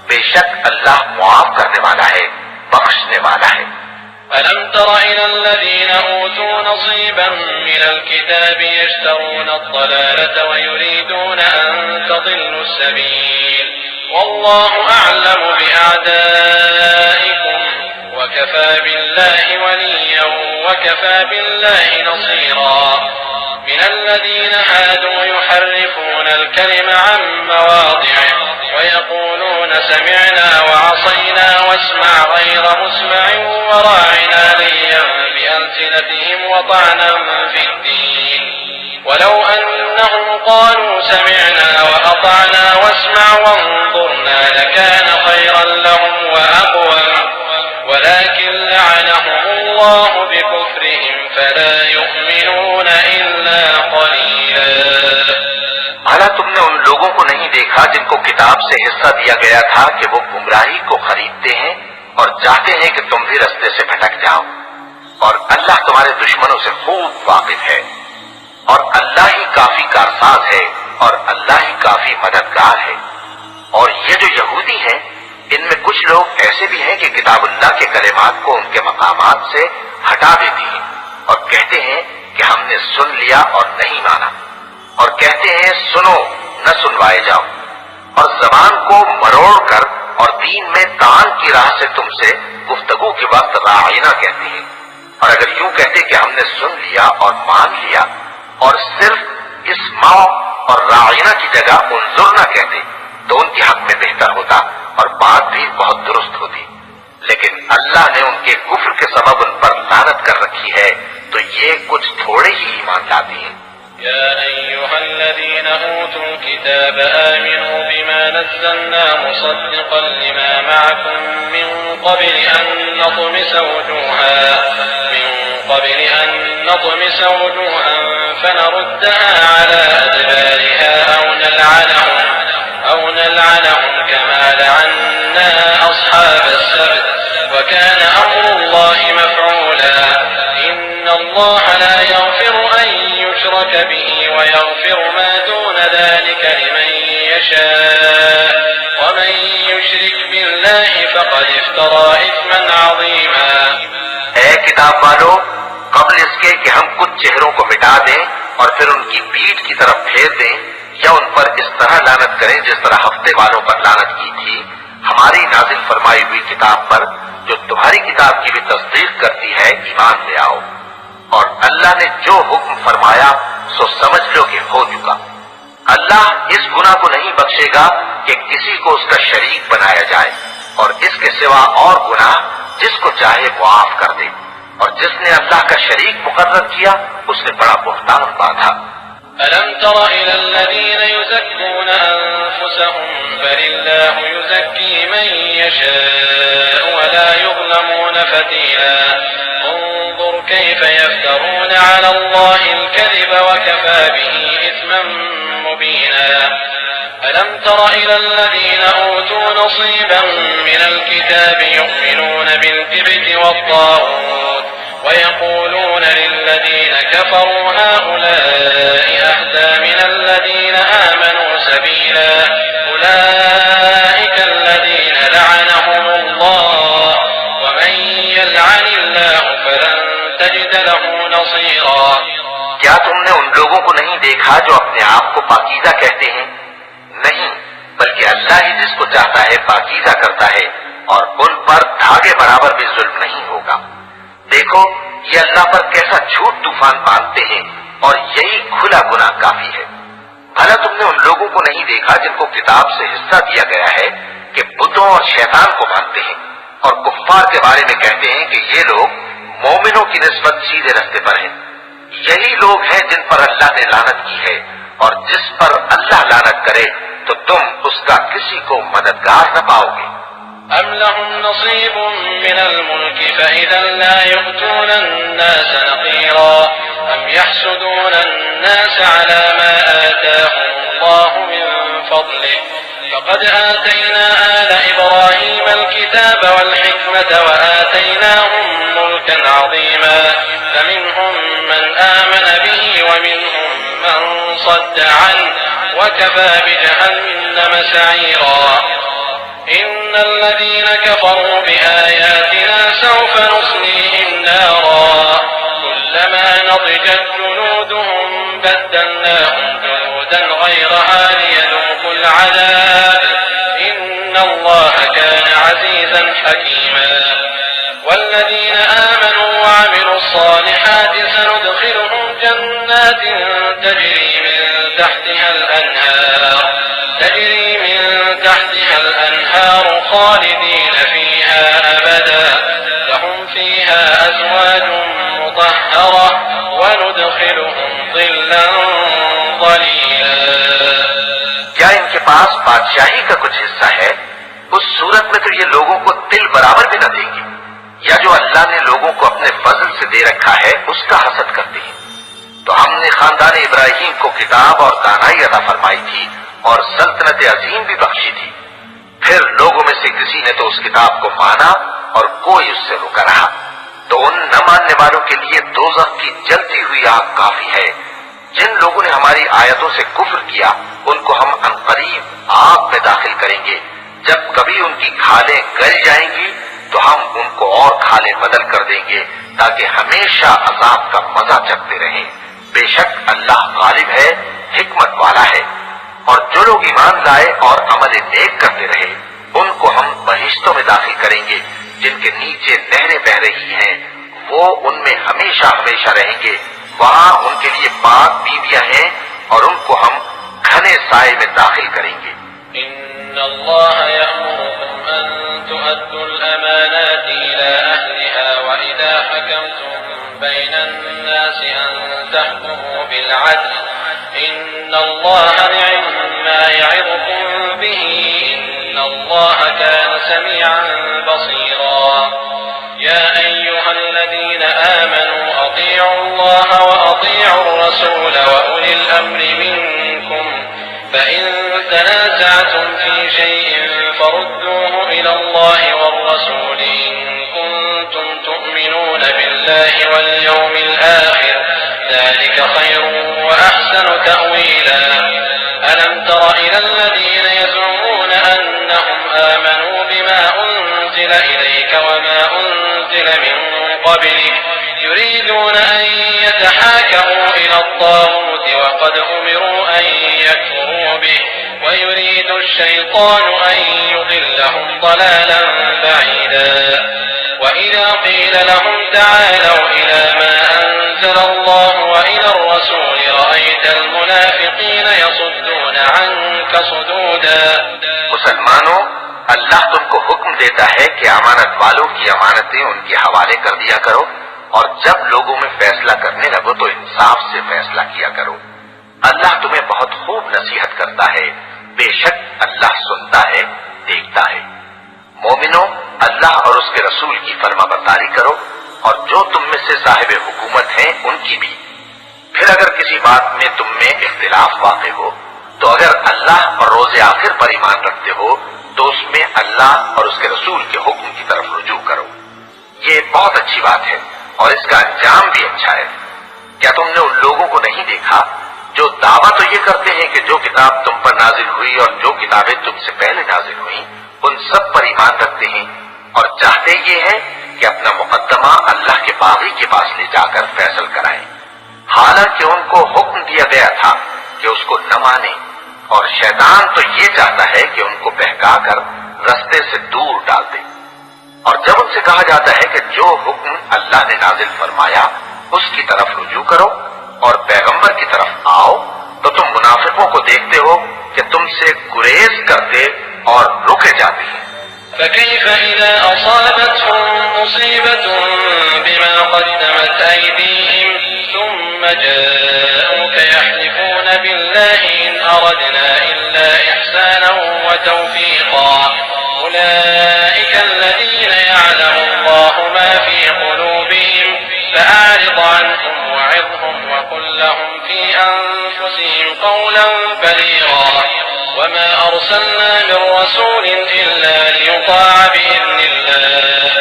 [SPEAKER 2] बेशक अल्लाह मुआफ करने वाला है, बख्शने वाला है।
[SPEAKER 1] ألم تر إلى الذين أوتوا نصيبا من الكتاب يشترون الضلالة ويريدون أن تضلوا السبيل والله أعلم بأعدائكم وكفى بالله وليا وكفى بالله نصيرا. من الذين هادوا يحرفون الكلم عن مواضعه ويقولون سمعنا وعصينا واسمع غير مسمع وراعنا ليا بألسنتهم وطعنا في الدين ولو أنهم قالوا سمعنا وأطعنا واسمع وانظرنا لكان خيرا لهم وأقوم ولكن لعنهم الله بكفرهم فلا يؤمنون إلا قليلا.
[SPEAKER 2] भला तुमने उन लोगों को नहीं देखा जिनको किताब से हिस्सा दिया गया था कि वो गुमराही को खरीदते हैं और चाहते हैं कि तुम भी रास्ते से भटक जाओ और अल्लाह तुम्हारे दुश्मनों से खूब वाकिफ है और अल्लाह ही काफी कारसाज है और अल्लाह ही काफी मददगार है। और ये जो यहूदी हैं इनमें कुछ लोग ऐसे भी हैं कि किताबुल्लाह के कलिमात को उनके मकामात से हटा देती हैं और कहते हैं कि हमने सुन लिया और नहीं माना और कहते हैं सुनो न सुनवाए जाओ और जबान को मरोड़ कर और दीन में तान की राह से तुमसे गुफ्तगू के वक्त राइना कहते हैं। और अगर यूं कहते कि हमने सुन लिया और मान लिया और सिर्फ इस्माओ और राइना की जगह उन्जुर न कहते तो उनके हक में बेहतर होता और बात भी बहुत दुरुस्त होती। लेकिन अल्लाह ने उनके कुफ्र के सबब उन पर लानत कर रखी है तो ये कुछ थोड़े ही ईमान लाते हैं।
[SPEAKER 1] يا أيها الذين أوتوا الكتاب آمنوا بما نزلنا مصدقا لما معكم من قبل أن نطمس وجوها فنردها على أدبارها أو نلعنهم كما لعنا أصحاب السبت وكان أمر الله مفعولا. إن الله لا يغفر أن يشرك به ويغفر ما دون ذلك لمن يشاء ومن يشرك بالله فقد افترى إثما عظيما.
[SPEAKER 2] ऐ किताब वालों, कबल इसके कि हम कुछ चेहरों को मिटा दें और फिर उनकी पीठ की तरफ फेर दें या उन पर इस तरह लानत करें जिस तरह हफ्ते वालों पर लानत की थी, हमारी नाजिल फरमाई हुई किताब पर जो तुम्हारी किताब की भी तस्दीक करती है ईमान ले आओ। और अल्लाह ने जो हुक्म फरमाया सो समझ लो कि हो चुका। अल्लाह इस गुनाह को नहीं बख्शेगा कि किसी को उसका शरीक बनाया जाए और इसके सिवा और गुनाह जिसको चाहे मुआफ कर दे और जिसने अल्लाह का शरीक मुकर्रर किया उसने बड़ा बुहतान बांधा।
[SPEAKER 1] ألم تر إلى الذين يزكون أنفسهم بل الله يزكي من يشاء ولا يظلمون فتيلا. انظر كيف يفترون على الله الكذب وكفى به إثما مبينا. ألم تر إلى الذين أوتوا نصيبا من الكتاب يؤمنون بالجبت والطاغوت ويقولون للذين كفروا هؤلاء أهدى من الذين آمنوا سبيلا. أولئك الذين لعنهم الله ومن يلعن الله فلن تجد له نصيرا।
[SPEAKER 2] क्या तुमने उन लोगों को नहीं देखा जो अपने आप को पाकीज़ा कहते हैं? नहीं, बल्कि अल्लाह ही जिसको चाहता है पाकीज़ा करता है और उन पर धागे बराबर भी जुल्म नहीं होगा। देखो ये अल्लाह पर कैसा झूठ तूफान बांधते हैं और यही खुला गुनाह काफी है। भला तुमने उन लोगों को नहीं देखा जिनको किताब से हिस्सा दिया गया है कि बुतों और शैतान को मानते हैं और कुफ्फार के बारे में कहते हैं कि ये लोग मोमिनों की निस्बत सीधे रास्ते पर हैं। यही लोग हैं जिन पर अल्लाह ने लानत की है और जिस पर अल्लाह लानत करे तो तुम उसका किसी को मददगार न पाओगे।
[SPEAKER 1] अम लहुम नसीबुम मिनल मुल्क फइज़ा ला युअतून अन्नास नक़ीरा अम यहसुदून अन्नास अला मा आताहुमुल्लाहु मिन फ़ज़लिहि फ़क़द आतैना आला इब्राहीमल किताब वल हिकमत व आतैनाहुम मुल्कन अज़ीमा फमिनहुम मन आमन बिही व मिनहुम मन सद्द अन्हु व कफ़ा बिजहन्नम सईरा। إن الذين كفروا بآياتنا سوف نصليهم نارا كلما نضجت جلودهم بدلناهم جلودا غيرها ليذوقوا العذاب إن الله كان عزيزا حكيما. والذين آمنوا وعملوا الصالحات سندخلهم جنات تجري من تحتها الأنهار خالدين فيها أبدا لهم فيها أزواج مطهرة وندخلهم ظلا ظليلا।
[SPEAKER 2] क्या इनके पास बादशाही का कुछ हिस्सा है? उस सूरत में तो ये लोगों को तिल बराबर भी न देंगे। या जो अल्लाह ने लोगों को अपने फजल से दे रखा है उसका हसद करते हैं। तो हमने खानदान इब्राहिम को किताब और दानाई अता फरमाई थी और सल्तनत अजीम भी बख्शी थी। फिर लोगों में से किसी ने तो उस किताब को माना और कोई उससे रुका रहा, तो उन न मानने वालों के लिए दोज़ख की जलती हुई आग काफी है। जिन लोगों ने हमारी आयतों से कुफ्र किया उनको हम अनकरीब आग में दाखिल करेंगे। जब कभी उनकी खालें गल जाएंगी तो हम उनको और खालें बदल कर देंगे ताकि हमेशा अजाब का मजा चखते रहें। बेशक अल्लाह गालिब है, हिकमत वाला है। और जो लोग ईमान लाए और अमल नेक करते रहे उनको हम बहिश्तों में दाखिल करेंगे जिनके नीचे नहरें बह रही हैं, वो उनमें हमेशा हमेशा रहेंगे। वहां उनके लिए पाक बीवियां हैं और उनको हम घने साए में दाखिल करेंगे।
[SPEAKER 1] इन्नल्लाह यअमुरुकुम अन तुअद्दुल अमानाति इला अहलिहा व इज़ा हकमतुम बैनन नासि अन तहकुमू बिल अदल इन्नल्लाह नि'म्मा य'iज़ुकुम बिही इन्नल्लाह कान समीअन बसीरा। या अय्युहल्लज़ीना आमनू अतीउल्लाह व अतीउर रसूल व उलिल अम्रि मिनकुम फ़इन तनाज़अतुम फ़ी शैइन फरुद्दूहु इलल्लाहि वर्रसूल इन कुंतुम तु'मिनून बिल्लाहि वल यौमिल आखिर ज़ालिका खैरुन व अहसनु तअवीला। अलम तर इलल्लज़ीना यज़उमून अन्नहुम आमनू बिमा उन्ज़िला इलैका व मा उन्ज़िला मिन क़ब्लिक युरीदून अन यतहाकमू इला अत्ताग़ूत व क़द उमिरू अन यकफ़ुरू बिहि व युरीदु अश-शैतानु अन युज़िल्लहुम ضلالا بعيدا। وإذا قيل لهم تعالوا إلى ما أنزل الله وإلى الرسول رأيت المنافقين يصدون عنك صدودا।
[SPEAKER 2] मुसलमानों, अल्लाह तुमको हुक्म देता है कि अमानत वालों की अमानतें उनके हवाले कर दिया करो और जब लोगों में फैसला करने लगो तो इंसाफ से फैसला किया करो। अल्लाह तुम्हें बहुत खूब नसीहत करता है। बेशक अल्लाह सुनता है, देखता है। मोमिनो, अल्लाह और उसके रसूल की फरमाबरदारी करो और जो तुम में से साहिब हुकूमत हैं उनकी भी। फिर अगर किसी बात में तुम में इख्तिलाफ वाक़े हो तो अगर अल्लाह और रोज़े आखिर पर ईमान रखते हो तो उसमें अल्लाह और उसके रसूल के हुक्म की तरफ रुजू करो। ये बहुत अच्छी बात है और इसका अंजाम भी अच्छा है। क्या तुमने उन लोगों को नहीं देखा जो दावा तो ये करते हैं कि जो किताब तुम पर नाजिल हुई और जो किताबें तुमसे पहले नाजिल हुई उन सब पर ईमान रखते हैं और चाहते ये हैं कि अपना मुकदमा अल्लाह के बागी के पास ले जाकर फैसल कराएं, हालांकि उनको हुक्म दिया गया था कि उसको न माने, और शैतान तो ये चाहता है कि उनको बहकाकर रास्ते से दूर डाल दे। और जब उनसे कहा जाता है कि जो हुक्म अल्लाह ने नाजिल फरमाया उसकी तरफ रुजू करो और पैगंबर की तरफ आओ, तो तुम मुनाफिकों को देखते हो कि तुमसे गुरेज करते और रुके जाते हैं।
[SPEAKER 1] فكيف إذا أصابتهم مصيبة بما قدمت أيديهم ثم جاءوك يحلفون بالله إن أردنا إلا إحسانا وتوفيقا أولئك الذين يعلم الله ما في قلوبهم فأعرض عنهم وعظهم وقل لهم في أنفسهم قولا بليغا وما أرسلنا من رسول إلا ليطاع بإذن الله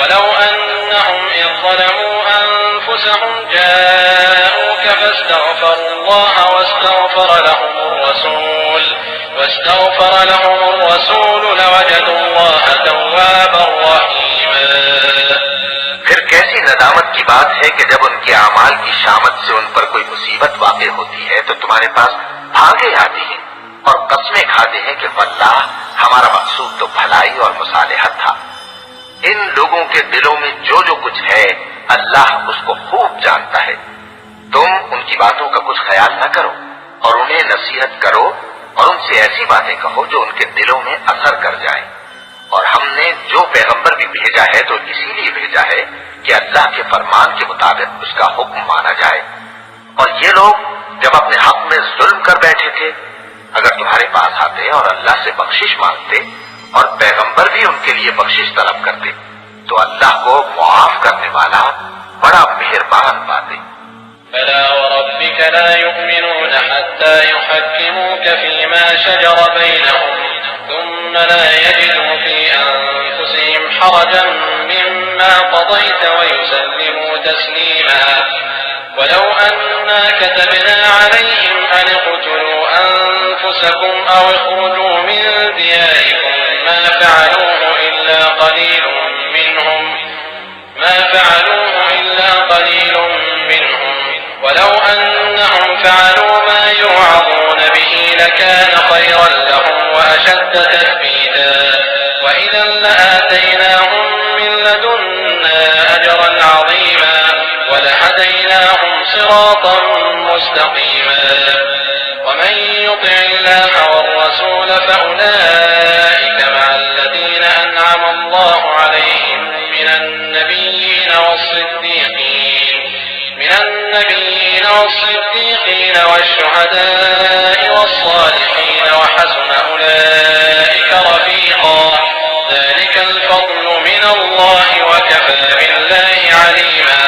[SPEAKER 1] ولو أنهم إذ ظلموا أنفسهم جاءوك فاستغفروا الله واستغفر لهم الرسول لوجدوا الله توابا رحيما।
[SPEAKER 2] फिर कैसी नदामत की बात है कि जब उनके अमाल की शामत से उन पर कोई मुसीबत वाक़ई होती है तो तुम्हारे पास भागे आती हैं और कस्में खाते हैं कि वल्लाह हमारा मकसूद तो भलाई और मुसालिहत था। इन लोगों के दिलों में जो जो कुछ है अल्लाह उसको खूब जानता है। तुम उनकी बातों का कुछ ख्याल न करो और उन्हें नसीहत करो और उनसे ऐसी बातें कहो जो उनके दिलों में असर कर जाए। और हमने जो पैगंबर भी भेजा है तो इसीलिए भेजा है कि अल्लाह के फरमान के मुताबिक उसका हुक्म माना जाए। और ये लोग जब अपने हक में जुल्म कर बैठे थे, अगर तुम्हारे पास आते और अल्लाह से बख्शिश मांगते और पैगंबर भी उनके लिए बख्शिश तलब करते तो अल्लाह को मुआफ करने वाला बड़ा मेहरबान पाते।
[SPEAKER 1] فلا وربك لا يؤمنون حتى يحكموك فيما شجر بينهم ثم لا يجدوا في أنفسهم حرجا مما قضيت ويسلموا تسليما ولو أنا كتبنا عليهم أن اقتلوا أنفسكم أو اخرجوا من دياركم ما فعلوه إلا قليل منهم ولو أنهم فعلوا ما يوعظون به لكان خيرا لهم وأشد تثبيتا وإذا لآتيناهم من لدنا أجرا عظيما ولهديناهم صراطا مستقيما ومن يطع الله والرسول فأولئك مع الذين أنعم الله عليهم من النبيين والصديقين والشهداء والصالحين وحسن أولئك رفيقا ذلك الفضل من الله وكفى بالله عليما।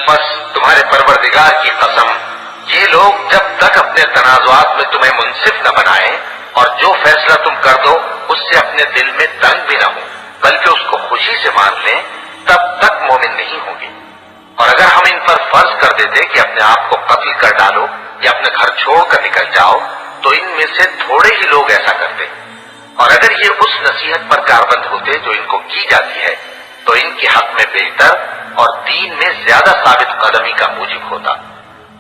[SPEAKER 2] बस तुम्हारे परवरदिगार की कसम, ये लोग जब तक अपने तनाजुआत में तुम्हें मुंसिफ न बनाए और जो फैसला तुम कर दो उससे अपने दिल में तंग भी न हो बल्कि उसको खुशी से मान लें, तब तक मोमिन नहीं होंगे। और अगर हम इन पर फर्ज कर देते कि अपने आप को कत्ल कर डालो या अपने घर छोड़कर निकल जाओ तो इनमें से थोड़े ही लोग ऐसा करते। और अगर ये उस नसीहत पर कारबंद होते जो इनको की जाती है तो इनके हक में बेहतर और दीन में ज्यादा साबित कदमी का मूजिब होता।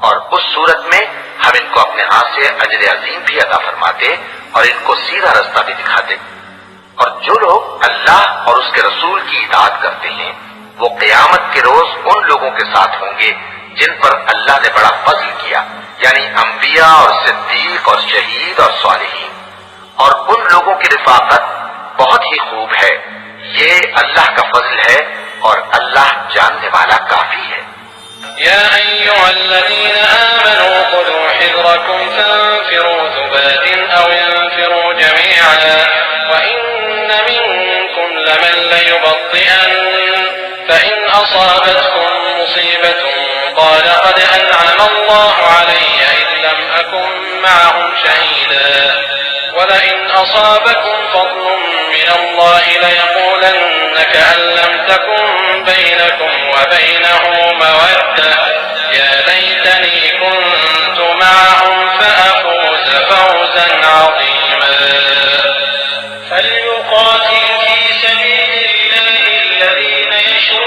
[SPEAKER 2] और उस सूरत में हम इनको अपने हाथ से अजर अजीम भी अता फरमाते और इनको सीधा रास्ता भी दिखाते। और जो लोग अल्लाह और उसके रसूल की इताअत करते हैं वो क़यामत के रोज उन लोगों के साथ होंगे जिन पर अल्लाह ने बड़ा फज़ल किया, यानी अंबिया और सिद्दीक और शहीद और सालिहीन। और उन लोगों की रिफाकत बहुत ही खूब है। ये अल्लाह का फज़ल है और अल्लाह जानने वाला काफी है।
[SPEAKER 1] या अय्युहल्लज़ीना आमनू खुदू हिज़्रकुम फंफिरू सुबातिन औ यंफिरू जमीअन व इन्न मिनकुम लमन लयुबत्तिअन فإن أصابتكم مصيبة قال قد أنعم الله علي إذ لم أكن معهم شهيدا ولئن أصابكم فضل من الله ليقولن كأن لم تكن بينكم وبينه مودة يا ليتني كنت معهم فأفوز فوزا عظيما فليقاتل في سبيل الله الذين يشركون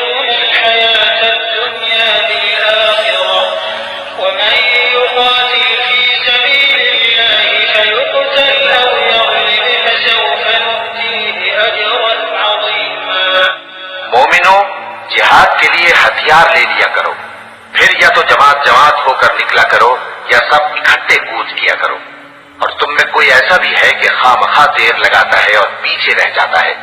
[SPEAKER 2] लिए हथियार ले लिया करो, फिर या तो जमात जमात होकर निकला करो या सब इकट्ठे कूच किया करो। और तुम में कोई ऐसा भी है कि खामखा देर लगाता है और पीछे रह जाता है,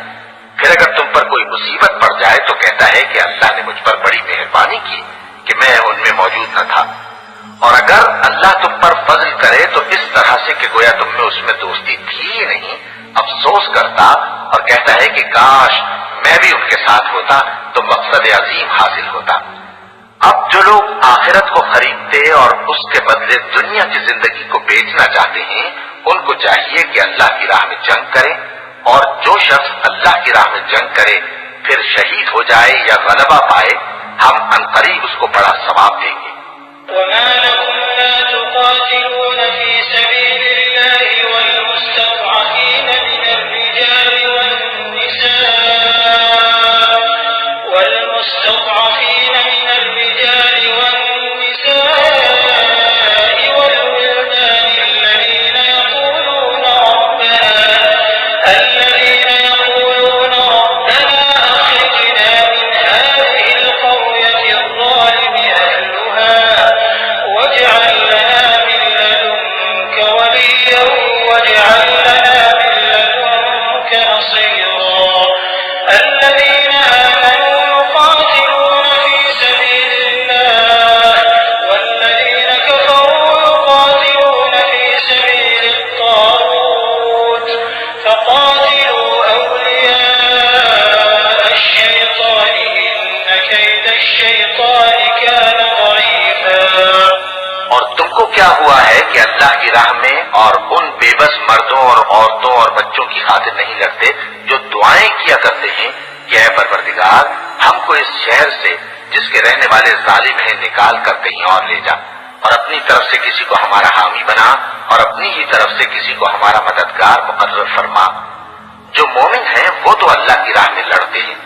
[SPEAKER 2] फिर अगर तुम पर कोई मुसीबत पड़ जाए तो कहता है कि अल्लाह ने मुझ पर बड़ी मेहरबानी की कि मैं उनमें मौजूद न था। और अगर अल्लाह तुम पर फजल करे तो इस तरह से कि गोया तुम में उसमें दोस्ती थी ही नहीं, अफसोस करता और कहता है कि काश मैं भी उनके साथ होता तो मकसद अजीम हासिल होता। अब जो लोग आखिरत को खरीदते और उसके बदले दुनिया की जिंदगी को बेचना चाहते हैं, उनको चाहिए कि अल्लाह की राह में जंग करें, और जो शख्स अल्लाह की राह में जंग करे फिर शहीद हो जाए या गलबा पाए, हम अनकरीब उसको बड़ा सवाब देंगे। क्या हुआ है कि अल्लाह की राह में और उन बेबस मर्दों और औरतों और बच्चों की खातिर नहीं लड़ते जो दुआएं किया करते हैं कि ऐ परवरदिगार, हमको इस शहर से जिसके रहने वाले जालिम हैं निकाल कर कहीं और ले जा, और अपनी तरफ से किसी को हमारा हामी बना और अपनी ही तरफ से किसी को हमारा मददगार मुकर्रर फरमा। जो मोमिन हैं वो तो अल्लाह की राह में लड़ते हैं,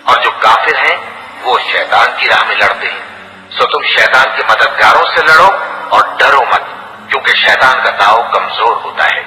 [SPEAKER 2] और जो काफिर हैं वो शैतान की राह में लड़ते हैं। सो तुम शैतान के मददगारों से लड़ो और डरो मत, क्योंकि शैतान का दाव कमजोर होता है।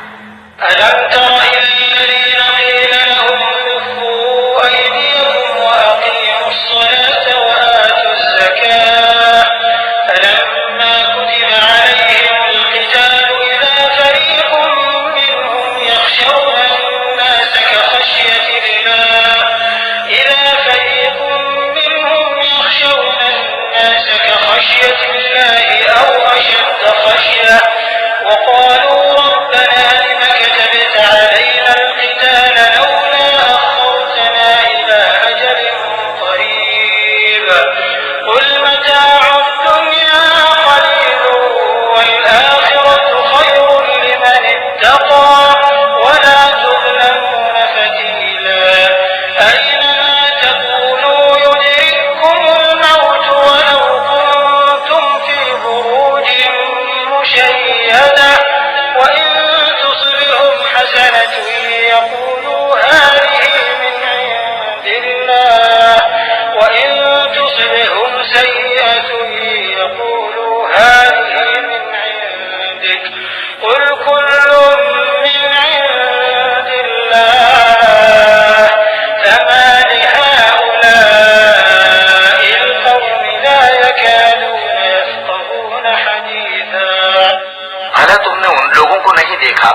[SPEAKER 2] देखा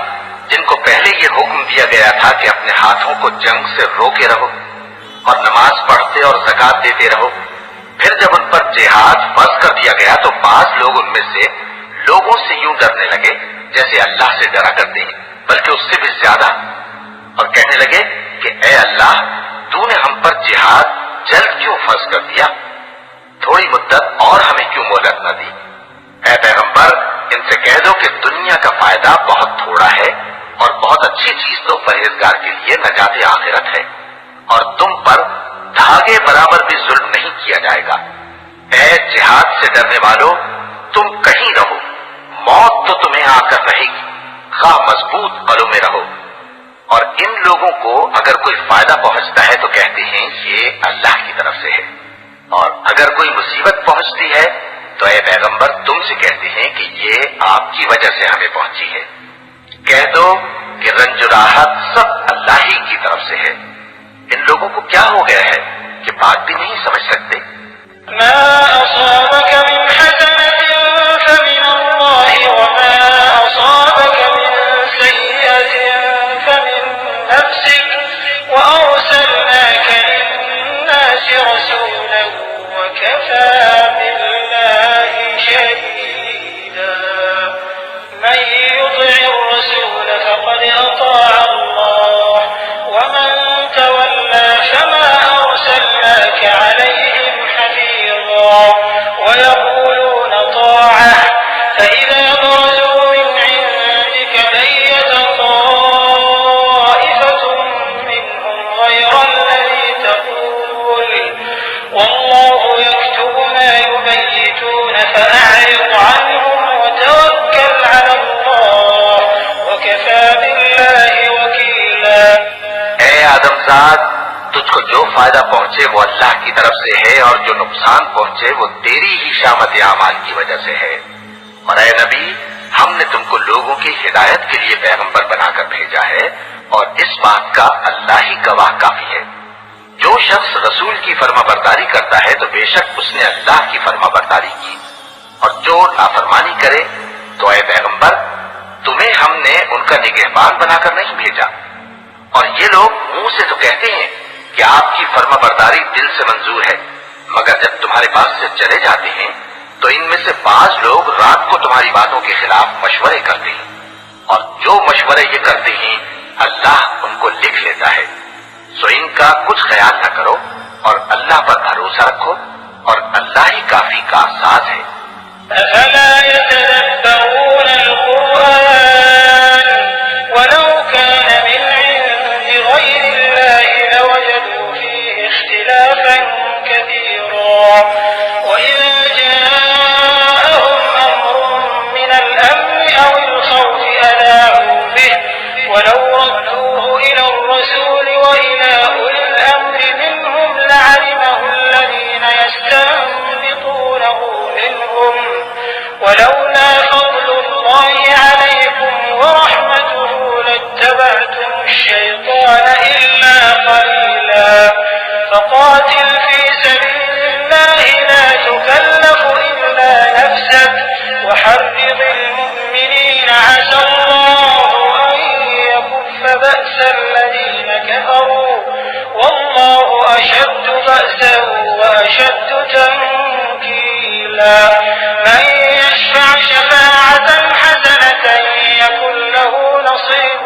[SPEAKER 2] जिनको पहले ये हुक्म दिया गया था कि अपने हाथों को जंग से रोके रहो और नमाज पढ़ते और ज़कात देते रहो। फिर जब उन पर जिहाद फर्ज कर दिया गया तो बाज लोग उनमें से लोगों से यूं डरने लगे जैसे अल्लाह से डरा करते हैं, बल्कि उससे भी ज्यादा, और कहने लगे कि ए अल्लाह, तूने हम पर जिहाद जल्द क्यों फर्ज कर दिया? थोड़ी मुद्दत और हमें क्यों मोहलत न दी? ऐ पैगंबर, इनसे कह दो कि दुनिया का फायदा बहुत थोड़ा है और बहुत अच्छी चीज तो परहेजगार के लिए नजात आखिरत है, और तुम पर धागे बराबर भी जुल्म नहीं किया जाएगा। ऐ जिहाद से डरने वालों, तुम कहीं रहो, मौत तो तुम्हें आकर रहेगी, खा मजबूत कलों में रहो। और इन लोगों को अगर कोई फायदा पहुंचता है तो कहते हैं ये अल्लाह की तरफ से है, और अगर कोई मुसीबत पहुंचती है तो ऐ पैगंबर, तुमसे कहते हैं कि ये आपकी वजह से हमें पहुंची है। कह दो कि रंज राहत सब अल्लाह ही की तरफ से है। इन लोगों को क्या हो गया है कि बात भी नहीं समझ सकते?
[SPEAKER 1] ما أصابك من حسنة فمن الله وما أصابك من سيئة فمن نفسك وأرسلناك للناس رسولا وكفى بالله شهيدا من يطع الرسول فقد أطاع الله ومن تولى فما أرسلناك عليهم حفيظا ويقولون طاعة فإذا برزوا من عندك بيت طائفة منهم غير الذي تقول والله يكتب ما يبيتون فأعرض عنهم وتوكل على الله وكفى بالله وكيلا
[SPEAKER 2] اے आदमजाद, तुझको जो फायदा पहुंचे वो अल्लाह की तरफ से है और जो नुकसान पहुंचे वो तेरी ही शामत आमाल की वजह से है। और ऐ नबी, हमने तुमको लोगों की हिदायत के लिए पैगंबर बनाकर भेजा है और इस बात का अल्लाह ही गवाह काफी है। जो शख्स रसूल की फर्माबरदारी करता है तो बेशक उसने अल्लाह की फर्माबरदारी की, और जो नाफरमानी करे तो ऐ पैगंबर, तुम्हें हमने उनका निगहबान बनाकर नहीं भेजा। और ये लोग मुंह से तो कहते हैं कि आपकी फर्माबरदारी दिल से मंजूर है, मगर जब तुम्हारे पास से चले जाते हैं तो इनमें से बाज लोग रात को तुम्हारी बातों के खिलाफ मशवरे करते हैं, और जो मशवरे ये करते हैं अल्लाह उनको लिख लेता है। सो इनका कुछ ख्याल न करो और अल्लाह पर भरोसा रखो, और अल्लाह ही काफी का साज है।
[SPEAKER 1] أفلا يتدبرون القرآن ولو كان من عند غير الله لوجدوا فيه اختلافا كثيرا وإذا جاءهم أمر من الأمن أو الخوف أذاعوا به ولو ردوه إلى الرسول وإلى أولي الأمر منهم لعلمه الذين يستنبطونه منهم ولولا فضل الله عليكم ورحمته لاتبعتم الشيطان إلا قليلا فقاتل في سبيل الله لا تكلف إلا نفسك وحرض المؤمنين عسى الله أن يكف بأس الذين كفروا والله أشد بأسا وأشد تنكيلا من يشفع شفاعة حسنة يكن له نصيب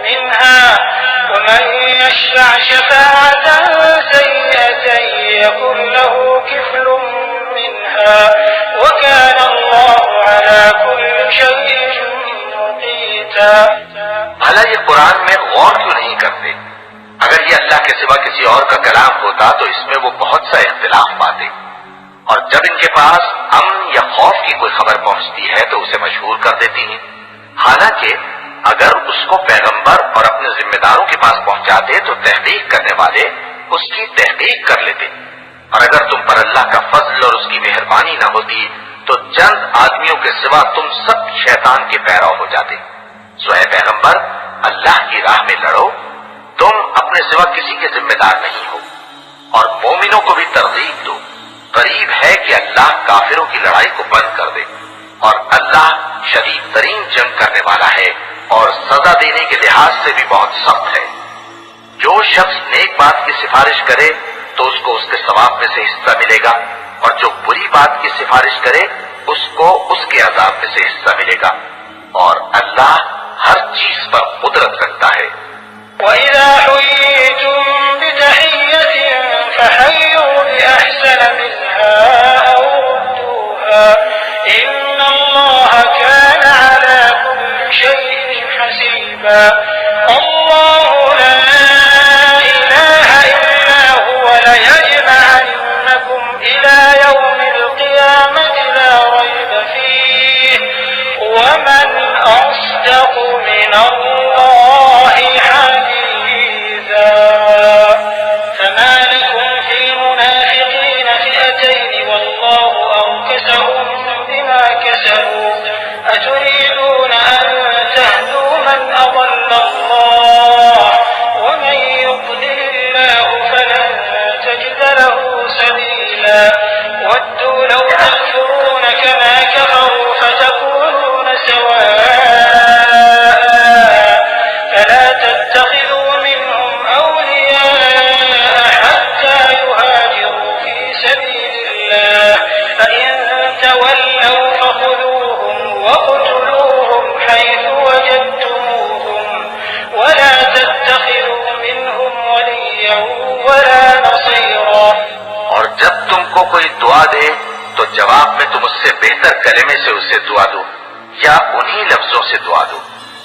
[SPEAKER 1] منها ومن يشفع شفاعة سيئة يكن له كفل منها وكان الله على كل شيء مقيتا।
[SPEAKER 2] भला ये कुरान में गौर क्यों नहीं करते? अगर ये अल्लाह के सिवा किसी और का कलाम होता तो इसमें वो बहुत सा इख्तिलाफ पाते, और जब इनके पास अमन या खौफ की कोई खबर पहुंचती है तो उसे मशहूर कर देती हैं। हालांकि अगर उसको पैगंबर और अपने जिम्मेदारों के पास पहुंचाते तो तहकीक करने वाले उसकी तहकीक कर लेते, और अगर तुम पर अल्लाह का फजल और उसकी मेहरबानी न होती तो चंद आदमियों के सिवा तुम सब शैतान के पैरव हो जाते। सो ऐ पैगंबर, अल्लाह की राह में लड़ो, तुम अपने सिवा किसी के जिम्मेदार नहीं हो, और मोमिनों को भी तरगीब दो। करीब है कि अल्लाह काफिरों की लड़ाई को बंद कर दे, और अल्लाह शदीद तरीन जंग करने वाला है और सजा देने के लिहाज से भी बहुत सख्त है। जो शख्स नेक बात की सिफारिश करे तो उसको उसके सवाब में से हिस्सा मिलेगा, और जो बुरी बात की सिफारिश करे उसको उसके अजाब में से हिस्सा मिलेगा, और अल्लाह हर चीज पर कुदरत रखता है।
[SPEAKER 1] وإذا حييتم بتحية فحيوا بأحسن منها أو ردوها إن الله كان على كل شيء حسيبا الله لا إله إلا هو ليجمعنكم إلى يوم القيامة لا ريب فيه ومن أصدق من الله حديثا فما لكم في المنافقين فئتين والله أركسهم بما كسبوا أتريدون أن تهدوا من أضل الله ومن يضلل الله فلن تجد له سبيلا فإن تولوا فخذوهم واقتلوهم حيث وجدتموهم ولا تتخذوا منهم وليا ولا نصيرا.
[SPEAKER 2] और जब तुमको कोई दुआ दे तो जवाब में तुम उससे बेहतर कलमे से उसे दुआ दो या उन्हीं लफ्जों से दुआ दो।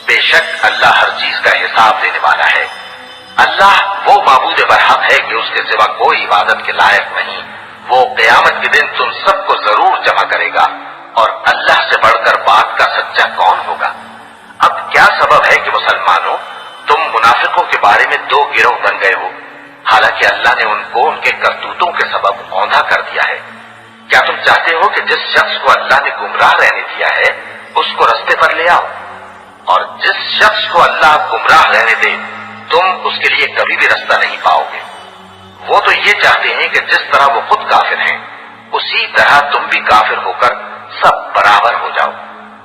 [SPEAKER 2] बेशक अल्लाह हर चीज का हिसाब देने वाला है। अल्लाह वो माबूद बरहक है कि उसके सिवा कोई इबादत के लायक नहीं। वो क़यामत के दिन तुम सबको जरूर जमा करेगा और अल्लाह से बढ़कर बात का सच्चा कौन होगा। अब क्या सबब है कि मुसलमानों तुम मुनाफिकों के बारे में दो गिरोह बन गए हो, हालांकि अल्लाह ने उनको उनके करतूतों के सबब औंधा कर दिया है। क्या तुम चाहते हो कि जिस शख्स को अल्लाह ने गुमराह रहने दिया है उसको रास्ते पर ले आओ, और जिस शख्स को अल्लाह गुमराह रहने दे तुम उसके लिए कभी भी रास्ता नहीं पाओगे। वो तो ये चाहते हैं कि जिस तरह वो खुद काफिर हैं उसी तरह तुम भी काफिर होकर सब बराबर हो जाओ।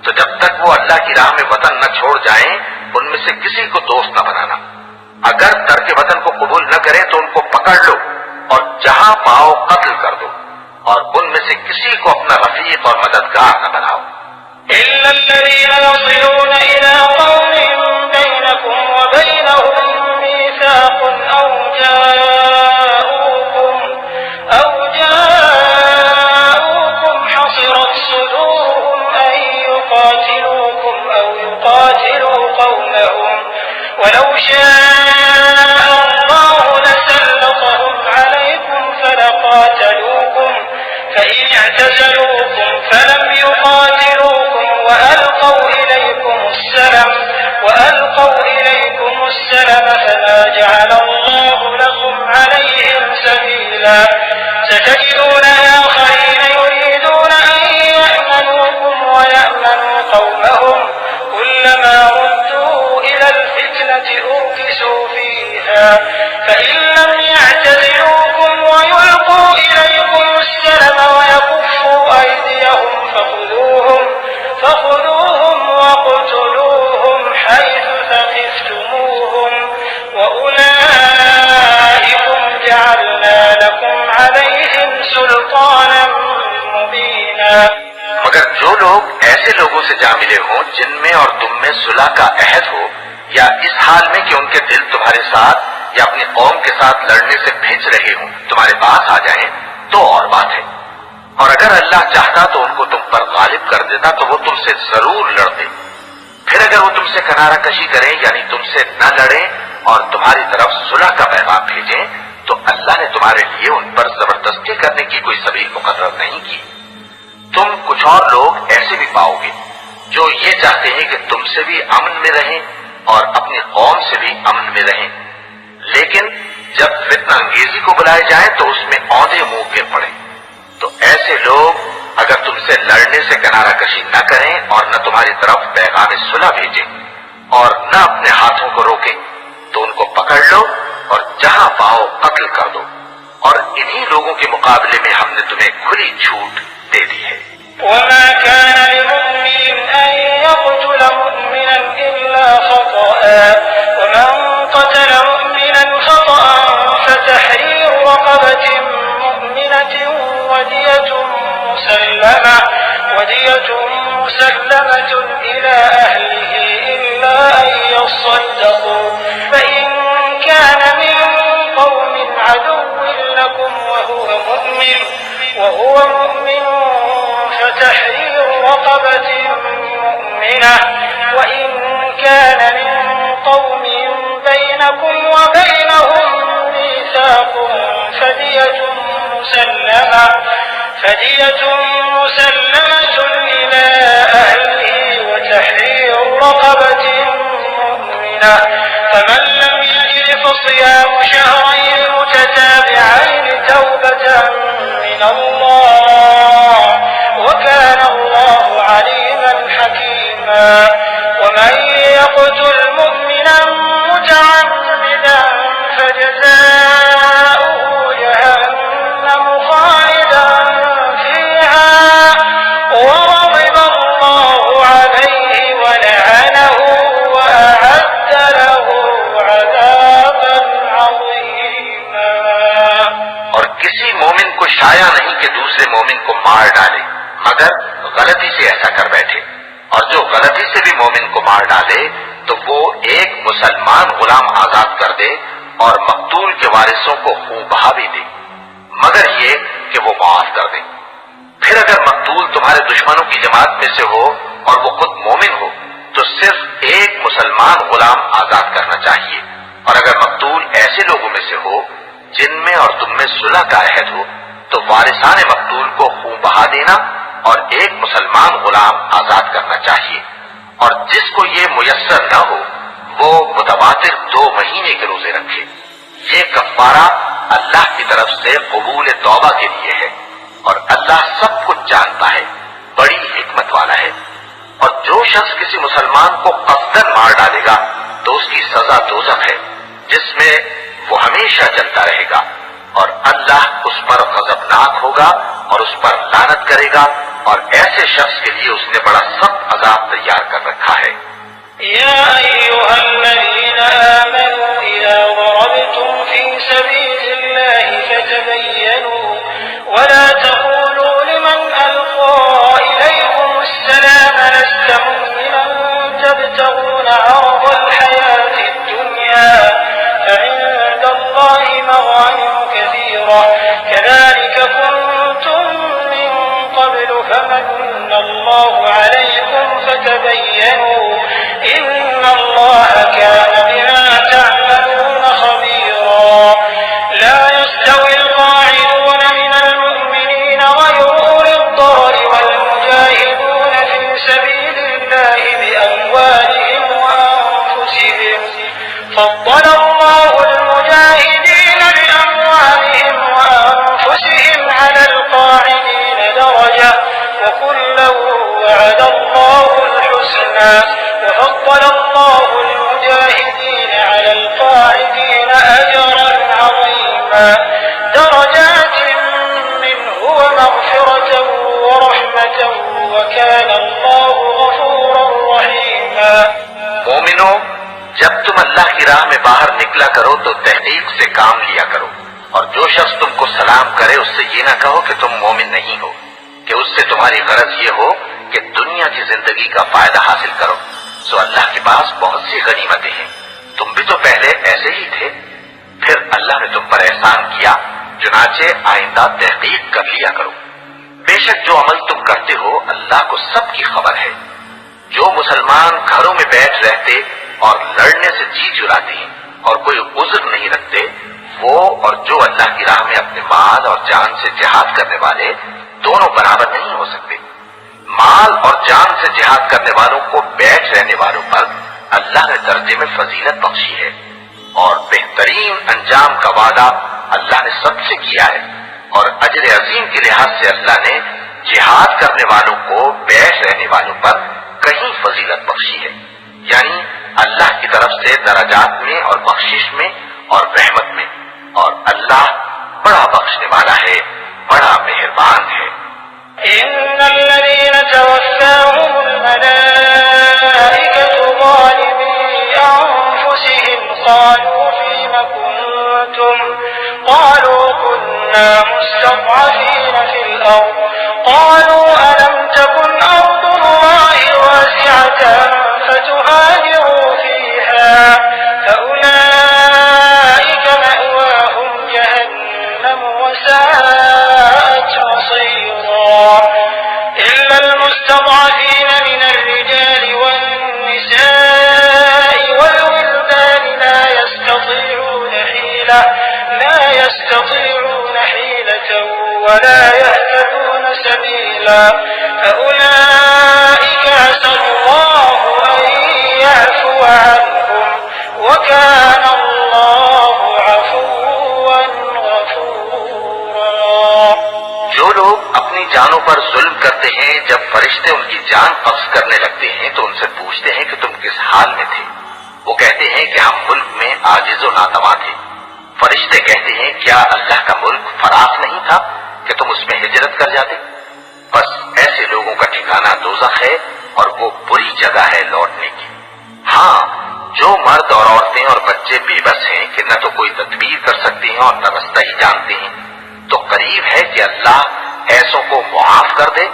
[SPEAKER 2] तो जब तक वो अल्लाह की राह में वतन न छोड़ जाएं, उनमें से किसी को दोस्त न बनाना। अगर तर्क वतन को कबूल न करें तो उनको पकड़ लो और जहां पाओ कत्ल कर दो, और उनमें से किसी को अपना रफीक और मददगार न बनाओ।
[SPEAKER 1] إلا الذين يصلون إلى قوم بينكم وبينهم ميثاق أو جاءوكم حصرت صدورهم أن يقاتلوكم أو يقاتلوا قومهم ولو شاء الله لسلطهم عليكم فلقاتلوكم فإن اعتزلوكم فلم يقاتلوكم وألقوا إليكم السلم فما جعل الله لكم عليهم سبيلا. ستجدون آخرين يريدون أن يأمنوكم ويأمنوا قومهم كلما ردوا إلى الفتنة أركسوا فيها فإن لم يعتزلوكم ويلقوا إليكم السلم ويكفوا أيديهم فخذوهم واقتلوهم حيث ثقفتموهم وأولئكم جعلنا لكم عليهم سلطانا مبينا.
[SPEAKER 2] मगर जो लोग ऐसे लोगों से जा मिले हों जिनमें और तुम में सुलह का अहद हो, या इस हाल में कि उनके दिल तुम्हारे साथ या अपनी कौम के साथ लड़ने से भिंच रहे हों, तुम्हारे पास आ जाएं तो और बात है। और अगर अल्लाह चाहता तो उनको तुम पर गालिब कर देता तो वो तुमसे जरूर लड़ते। फिर अगर वो तुमसे किनारा कशी करें यानी तुमसे न लड़ें और तुम्हारी तरफ सुलह का पैगाम भेजें तो अल्लाह ने तुम्हारे लिए उन पर जबरदस्ती करने की कोई सबील मुकर्रर नहीं की। तुम कुछ और लोग ऐसे भी पाओगे जो ये चाहते हैं कि तुमसे भी अमन में रहें और अपनी कौम से भी अमन में रहें, लेकिन जब फितना अंगेजी को बुलाए जाए तो उसमें औंधे मुंह के पड़े। तो ऐसे लोग अगर तुमसे लड़ने से किनारा कशी न करें और न तुम्हारी तरफ पैगाम सुलह भेजें और न अपने हाथों को रोकें तो उनको पकड़ लो और जहां पाओ कत्ल कर दो। और इन्हीं लोगों के मुकाबले में हमने तुम्हें खुली छूट दे दी है।
[SPEAKER 1] وما كان لمؤمن أن يقتل مؤمنا إلا خطأ ومن قتل مؤمنا خطأ فتحرير رقبة مؤمنة ودية مسلمة إلى أهله إلا أن يصدقوا فإن كان من قوم عدو لكم وهو مؤمن فتحرير رقبة مؤمنة وإن كان من قوم بينكم وبينهم ميثاق فدية مسلمة إلى أهله وتحرير رقبة مؤمنة فمن لم يجد فصيام شهرين متتابعين توبة من الله وكان الله عليما حكيما. ومن يقتل مؤمنا متعمدا فجزاؤه جهنم خالدا فيها وغضب الله عليه ولعنه وأعد له عذابا عظيما.
[SPEAKER 2] और किसी मोमिन को शाया नहीं कि दूसरे मार डाले मगर गलती से ऐसा कर बैठे, और जो गलती से भी मोमिन को मार डाले तो वो एक मुसलमान गुलाम आजाद कर दे और मकतूल के वारिसों को खून बहा भी दे, मगर ये कि वो माफ कर दे। फिर अगर मकतूल तुम्हारे दुश्मनों की जमात में से हो और वो खुद मोमिन हो तो सिर्फ एक मुसलमान गुलाम आजाद करना चाहिए, और अगर मकतूल ऐसे लोगों में से हो जिनमें और तुम में सुलह का अहद हो तो वारिसान मकतूल को खून बहा देना और एक मुसलमान गुलाम आजाद करना चाहिए। और जिसको ये मुयस्सर न हो वो मुतवातिर 2 महीने के रोजे रखे। ये कफ्फारा अल्लाह की तरफ से कबूल तौबा के लिए है, और अल्लाह सब कुछ जानता है, बड़ी हिकमत वाला है। और जो शख्स किसी मुसलमान को कस्दन मार डालेगा तो उसकी सजा दोज़ख है, जिसमें वो हमेशा जलता रहेगा, और अल्लाह उस पर गज़बनाक होगा और उस पर लानत करेगा, और ऐसे शख्स के लिए उसने बड़ा सख्त अज़ाब तैयार कर रखा है।
[SPEAKER 1] या अय्युहल्लज़ीना आमनू इज़ा ज़रबतुम फी सबीलिल्लाहि फतबय्यनू वला तक़ूलू लिमन अलक़ा इलैकुमुस सलाम लस्त मुमिनन तबतगूना अरज़ल हयातिद दुन्या फइंदल्लाहि मग़ानिम कसीरा कज़ालिका कुंतुम मिन क़ब्लु फमन्ना अल्लाहु अलैकुम फतबय्यनू इन्नल्लाह कान बिमा तअमलून ख़बीरा। ला यस्तविल क़ाዒदून मिनल मुअ्मिनीन ग़यरू उलिद दररि वल मुजाहिदून फी सबीलिल्लाहि बिअमवालिहिम व अनफुसिहिम फद्दल अल्लाहुल मुजाहिदीन बिअमवालिहिम व अनफुसिहिम अलल क़ाዒदीन दरजा व कुल्लन वअदा अल्लाहुल हुस्ना وفضل الله المجاهدين على القاعدين أجرا عظيما درجات منه ومغفرة ورحمة وكان الله غفورا رحيما।
[SPEAKER 2] मोमिनो, जब तुम अल्लाह की राह में बाहर निकला करो तो तहकीक से काम लिया करो, और जो शख्स तुमको सलाम करे उससे ये ना कहो कि तुम मोमिन नहीं हो, कि उससे तुम्हारी गरज ये हो कि दुनिया की जिंदगी का फायदा हासिल करो। सो अल्लाह के पास बहुत सी गनीमतें हैं, तुम भी तो पहले ऐसे ही थे, फिर अल्लाह ने तुम पर एहसान किया, चुनाचे आइंदा तहकीक कर लिया करो। बेशक जो अमल तुम करते हो अल्लाह को सब की खबर है। जो मुसलमान घरों में बैठ रहते और लड़ने से जी चुराते हैं और कोई उज़्र नहीं रखते, वो और जो अल्लाह की राह में अपने माल और जान से जिहाद करने वाले दोनों बराबर नहीं हो सकते। माल और जान से जिहाद करने वालों को बैठ रहने वालों पर अल्लाह ने दर्जे में फजीलत बख्शी है, और बेहतरीन अंजाम का वादा अल्लाह ने सबसे किया है, और अजर अजीम के लिहाज से अल्लाह ने जिहाद करने वालों को बैठ रहने वालों पर कहीं फजीलत बख्शी है, यानी अल्लाह की तरफ से दराजात में और बख्शिश में और रहमत में, और अल्लाह बड़ा बख्शने वाला है, बड़ा मेहरबान है।
[SPEAKER 1] इन्नल्लज़ीना तवफ़्फ़ाहुमुल मलाइकतु ज़ालिमी अनफुसिहिम क़ालू फ़ीमा कुन्तुम क़ालू कुन्ना मुस्तज़अफ़ीना फ़िल अर्ज़ क़ालू अलम तकुन अर्ज़ुल्लाहि वासिअतन फतुहाजिरू फ़ीहा फ़उलाइका मअवाहुम जहन्नम वसाअत मसीरा। إلا المستضعفين من الرجال والنساء والولدان لا يستطيعون حيلة ولا يهتدون سبيلا فأولئك عسى الله أن يعفو عنهم وكان الله عفوا غفورا।
[SPEAKER 2] जो लोग अपनी जानों पर जुल्म करते हैं, जब फरिश्ते उनकी जान कब्ज करने लगते हैं तो उनसे पूछते हैं कि तुम किस हाल में थे। वो कहते हैं कि हम मुल्क में आजिज़ व नातवा थे। फरिश्ते कहते हैं क्या अल्लाह का मुल्क फराख नहीं था कि तुम उसमें हिजरत कर जाते। बस ऐसे लोगों का ठिकाना दोज़ख है और वो बुरी जगह है लौटने की। हाँ, जो मर्द और औरतें और बच्चे बेबस हैं कि न तो कोई तदबीर कर सकते हैं और न रास्ता ही जानते हैं, तो करीब है कि अल्लाह ऐसों को मुआफ कर दे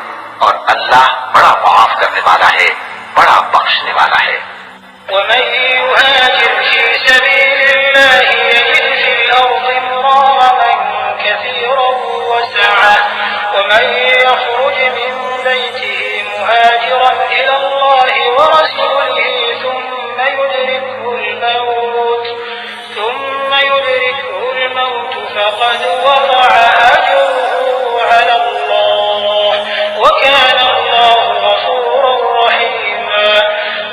[SPEAKER 2] और अल्लाह बड़ा मुआफ करने वाला है, बड़ा बख्शने वाला है।
[SPEAKER 1] ومن يهاجر في سبيل الله يجد في الأرض مراغما كثيرا وسعة ومن يخرج من بيته مهاجرا إلى الله ورسوله ثم يدركه الموت فقد وقع أجره على الله وكان الله غفورا رحيما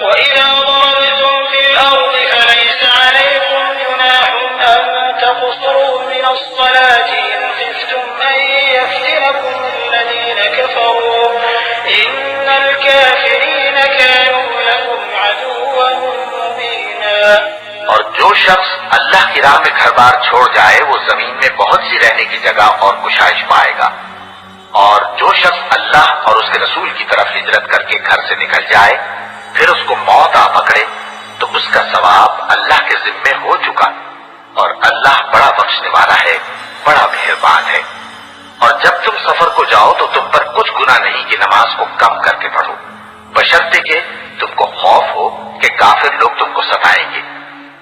[SPEAKER 1] وإذا ضربتم في الأرض فليس عليكم جناح أن تقصروا من الصلاة إن خفتم أن يفتنكم الذين كفروا إن الكافرين كانوا لكم عدوا مبينا।
[SPEAKER 2] और जो शख्स अल्लाह की राह में घर बार छोड़ जाए वो जमीन में बहुत सी रहने की जगह और कुशाइश पाएगा, और जो शख्स अल्लाह और उसके रसूल की तरफ हिजरत करके घर से निकल जाए फिर उसको मौत आ पकड़े तो उसका सवाब अल्लाह के जिम्मे हो चुका, और अल्लाह बड़ा बख्शने वाला है, बड़ा मेहरबान है। और जब तुम सफर को जाओ तो तुम पर कुछ गुनाह नहीं कि नमाज को कम करके पढ़ो, बशर्ते के तुमको खौफ हो कि काफिर लोग तुमको सताएंगे।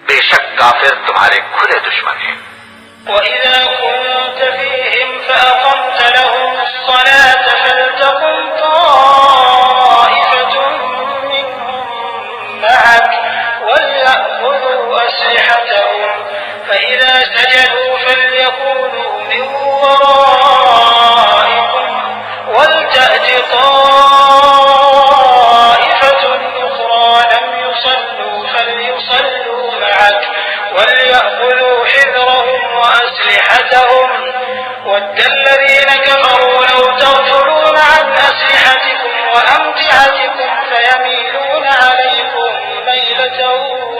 [SPEAKER 2] बेशक काफिर तुम्हारे खुले दुश्मन हैं।
[SPEAKER 1] وإذا كنت فيهم فأقمت لهم الصلاة فلتقم طائفة منهم معك وليأخذوا أسلحتهم فإذا سجدوا فليكونوا من ورائكم ولتأت طائفة أخرى لم يصلوا فليصلوا معك وليأخذوا حذرهم وأسلحتهم ود الذين كفروا لو تغفلون عن أسلحتكم وأمتعتكم فيميلون عليكم ميلة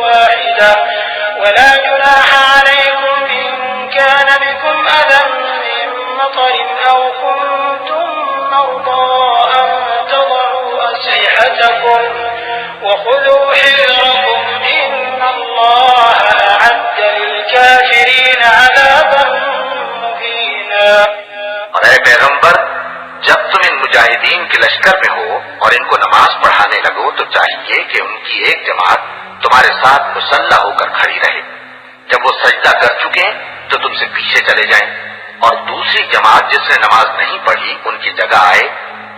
[SPEAKER 1] واحدة ولا جناح عليكم إن كان بكم أذى من مطر أو كنتم مرضى أن تضعوا أسلحتكم وخذوا حذركم إن الله أعد للكافرين عذابا مهينا।
[SPEAKER 2] और ऐ पैगंबर, जब तुम इन मुजाहिदीन के लश्कर में हो और इनको नमाज पढ़ाने लगो तो चाहिए कि उनकी एक जमात तुम्हारे साथ मुसल्ला होकर खड़ी रहे। जब वो सजदा कर चुके तो तुमसे पीछे चले जाएं, और दूसरी जमात जिसने नमाज नहीं पढ़ी उनकी जगह आए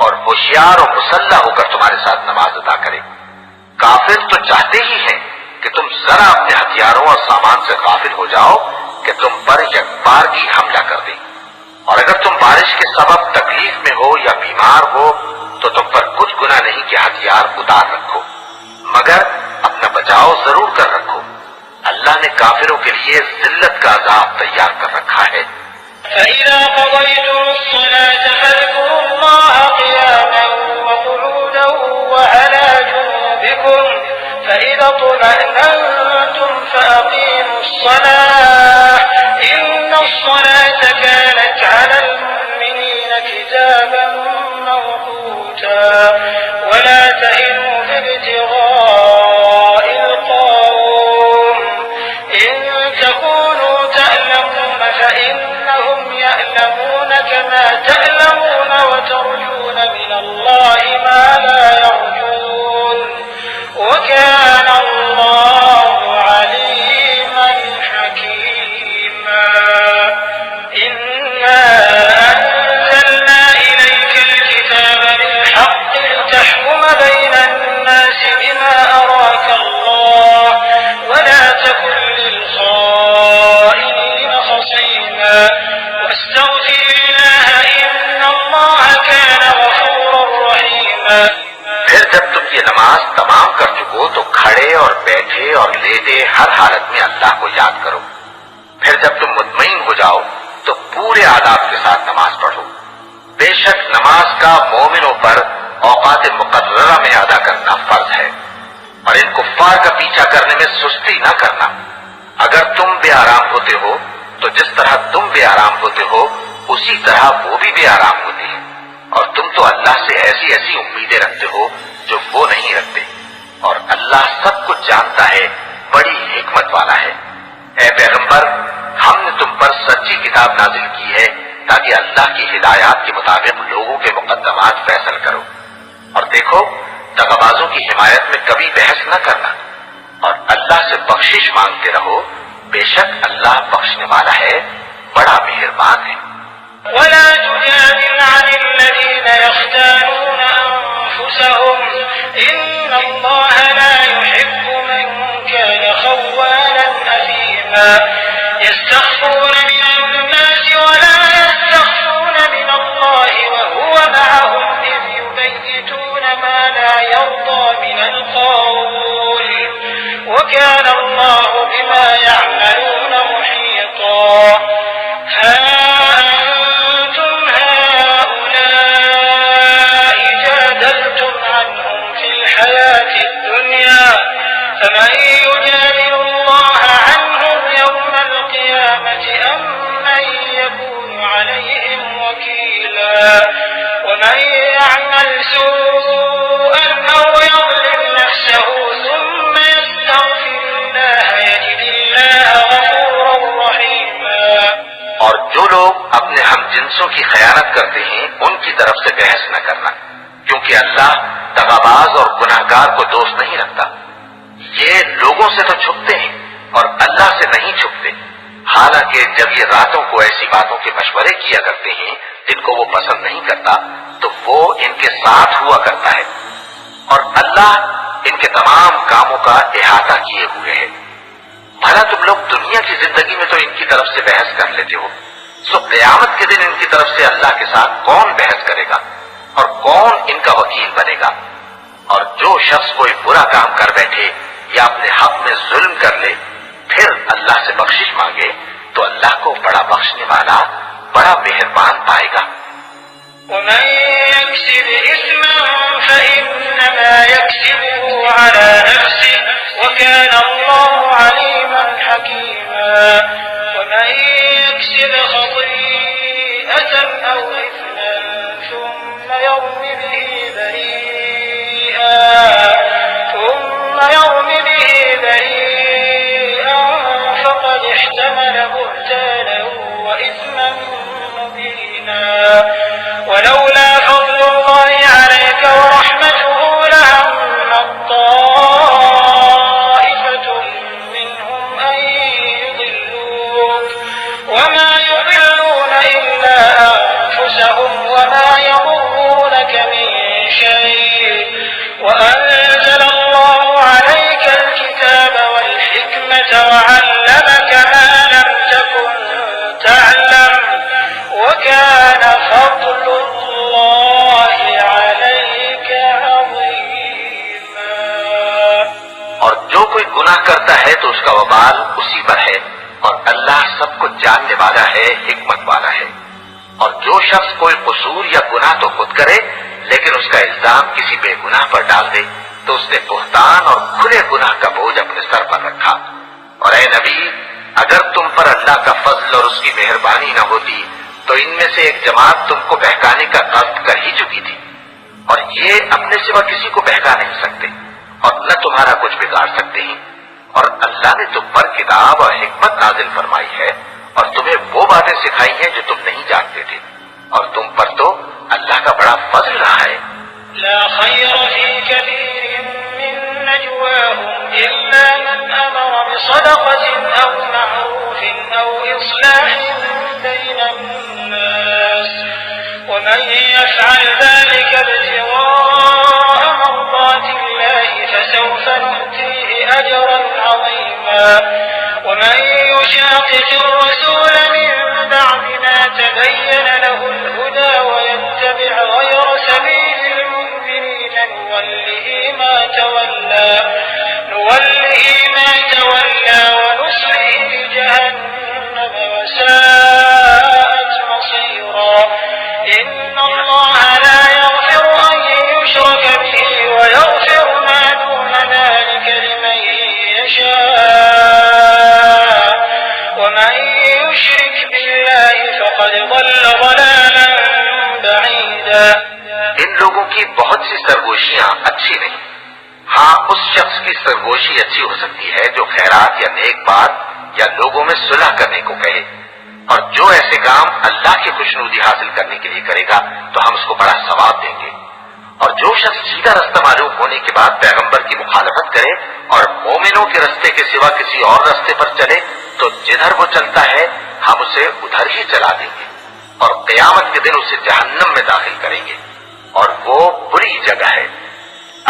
[SPEAKER 2] और होशियार और मुसल्ला होकर तुम्हारे साथ नमाज अदा करे। काफिर तो चाहते ही हैं कि तुम जरा अपने हथियारों और सामान से गाफिल हो जाओ कि तुम पर यकबारगी हमला कर दें, और अगर तुम बारिश के सबब तकलीफ में हो या बीमार हो तो तुम पर कुछ गुनाह नहीं कि हथियार उतार रखो, मगर अपना बचाव जरूर कर रखो। अल्लाह ने काफिरों के लिए जिल्लत का अजाब तैयार कर रखा है।
[SPEAKER 1] فإذا قضيتم الصلاة فاذكروا الله قياما وقعودا وعلى جنوبكم فإذا اطمأننتم فأقيموا الصلاة إن الصلاة كانت على المؤمنين كتابا موقوتا ولا تهنوا في ابتغاء القوم إن تكونوا تألمون فإنهم يألمون كما تألمون وترجون من الله ما لا يرجون وكان الله عليما حكيما إنا أنزلنا إليك الكتاب بالحق لتحكم بين الناس بما أراك الله ولا تكن للخائنين خصيما واستغفر الله إن الله كان غفورا رحيما।
[SPEAKER 2] फिर जब तुम ये नमाज तमाम कर चुको तो खड़े और बैठे और लेटे हर हालत में अल्लाह को याद करो। फिर जब तुम मुतमईन हो जाओ तो पूरे आदाब के साथ नमाज पढ़ो। बेशक नमाज का मोमिनों पर औकात मुकर्ररा में अदा करना फर्ज है, और इन कुफ्फार का पीछा करने में सुस्ती न करना। अगर तुम बेआराम होते हो तो जिस तरह तुम बेआराम होते हो उसी तरह वो भी बेआराम होते हैं, और तुम तो अल्लाह से ऐसी ऐसी उम्मीदें रखते हो जो वो नहीं रखते, और अल्लाह सब कुछ जानता है, बड़ी हिकमत वाला है। ऐ पैगंबर, हमने तुम पर सच्ची किताब नाजिल की है ताकि अल्लाह की हिदायत के मुताबिक लोगों के मुकद्दमात फैसल करो। और देखो, दगाबाजों की हिमायत में कभी बहस न करना और अल्लाह से बख्शिश मांगते रहो, बेशक अल्लाह बख्शने वाला है, बड़ा मेहरबान है।
[SPEAKER 1] वला तुजादिल अनिल्लज़ीन यख्तानून अनफुसहुम इन्नल्लाह ला युहिब्बु मन कान खव्वानन असीमा यस्तख्फून मिनन्नास वला यस्तख्फून मिनल्लाहि वहुव मअहुम इज़ युबय्यितून मा ला यर्दा मिनल क़ौल वकान अल्लाहु बिमा यअमलून मुहीता। فمن يجادل الله عنهم يوم القيامة أم من يكون عليهم وكيلا ومن يعمل سوءا أو يظلم نفسه ثم يستغفر الله يجد الله غفورا رحيما।
[SPEAKER 2] और जो लोग अपने हम जिन्सों की खयानत करते हैं उनकी तरफ से बहस न करना, क्योंकि अल्लाह दगाबाज और गुनाहगार को दोस्त नहीं रखता। ये लोगों से तो छुपते हैं और अल्लाह से नहीं छुपते। हालांकि जब ये रातों को ऐसी बातों के मशवरे किया करते हैं जिनको वो पसंद नहीं करता, तो वो इनके साथ हुआ करता है और अल्लाह इनके तमाम कामों का इहाता किए हुए है। भला तुम लोग दुनिया की जिंदगी में तो इनकी तरफ से बहस कर लेते हो, सो क़यामत के दिन इनकी तरफ से अल्लाह के साथ कौन बहस करेगा और कौन इनका वकील बनेगा। और जो शख्स कोई बुरा काम कर बैठे या अपने हक में जुल्म कर ले, फिर अल्लाह से बख्शिश मांगे, तो अल्लाह को बड़ा बख्शने वाला, बड़ा मेहरबान पाएगा।
[SPEAKER 1] वमन यक्सिब इस्मन फइन्नमा यक्सिबुहु अला नफ्सिहि वकान अल्लाहु अलीमन हकीमा। वमन यक्सिब खतीअतन औ इस्मन थुम्मा यर्मि बिहि बरीअन फक़द इह्तमल बुहतानन व इस्मन मुबीना। वलौला फज़्लुल्लाहि अलैका व रहमतुहु लहम्मत ताइफतुन मिनहुम अन युदिल्लूक वमा युदिल्लून इल्ला अनफुसहुम वमा यदुर्रूनक मिन शै'इन وأنزل الله عليك الكتاب والحكمة وعلمك ما لم تكن تعلم وكان فضل الله عليك عظيما।
[SPEAKER 2] और जो कोई गुनाह करता है तो उसका वबाल उसी पर है और अल्लाह सब कुछ जानने वाला है, हिकमत वाला है। और जो शख्स कोई कसूर या गुनाह तो खुद करे लेकिन उसका इल्जाम किसी बेगुनाह पर डाल दे, तो उसने बुहतान और खुले गुनाह का बोझ अपने सर पर रखा। और ए नबी, अगर तुम पर अल्लाह का फजल और उसकी मेहरबानी न होती तो इनमें से एक जमात तुमको बहकाने का कष्ट कर ही चुकी थी, और ये अपने सिवा किसी को बहका नहीं सकते और न तुम्हारा कुछ बिगाड़ सकते हैं। और अल्लाह ने तुम पर किताब और हिकमत नाजिल फरमाई है और तुम्हें वो बातें सिखाई हैं जो तुम नहीं जानते थे, और तुम पर तो अल्लाह का बड़ा फजल रहा है।
[SPEAKER 1] ला खैर फी कसीरिन मिन नजवाहुम इल्ला मन अमर बिसदक़तिन औ मअरूफिन औ इस्लाहिन बैनन नास वमन यफ़अल ज़ालिका इब्तिग़ाअ मर्ज़ातिल्लाहि फसawfa nu'तीहि अजरन अज़ीमा। वमन युशाक़िक़ि الرسول من بعد ما تبين له الهدى ويتبع غير سبيل المؤمنين نوله ما تولى ونصله جهنم وساءت مصيرا। إن الله لا يغفر أن يشرك به ويغفر ما دون ذلك لمن يشاء ومن يشرك بالله فقد ضل ضلالا بعيدا।
[SPEAKER 2] इन लोगों की बहुत सी सरगोशियां अच्छी नहीं। हाँ, उस शख्स की सरगोशी अच्छी हो सकती है जो खैरात या नेक बात या लोगों में सुलह करने को कहे, और जो ऐसे काम अल्लाह की खुशनुदी हासिल करने के लिए करेगा तो हम उसको बड़ा सवाब देंगे। और जो शख्स सीधा रास्ता मालूम होने के बाद पैगंबर की मुखालफत करे और मोमिनों के रास्ते के सिवा किसी और रास्ते पर चले तो जिधर वो चलता है हम उसे उधर ही चला देंगे और क़यामत के दिन उसे जहन्नम में दाखिल करेंगे और वो बुरी जगह है।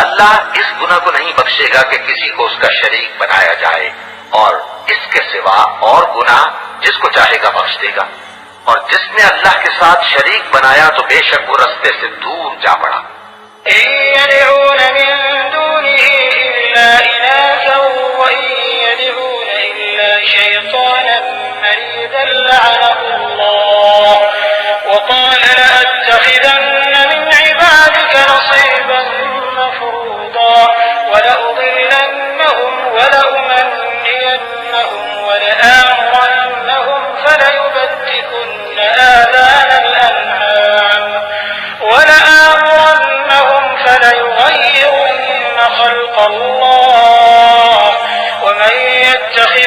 [SPEAKER 2] अल्लाह इस गुनाह को नहीं बख्शेगा कि किसी को उसका शरीक बनाया जाए और इसके सिवा और गुनाह जिसको चाहेगा बख्श देगा। और जिसने अल्लाह के साथ शरीक बनाया तो बेशक वो रास्ते से दूर जा पड़ा।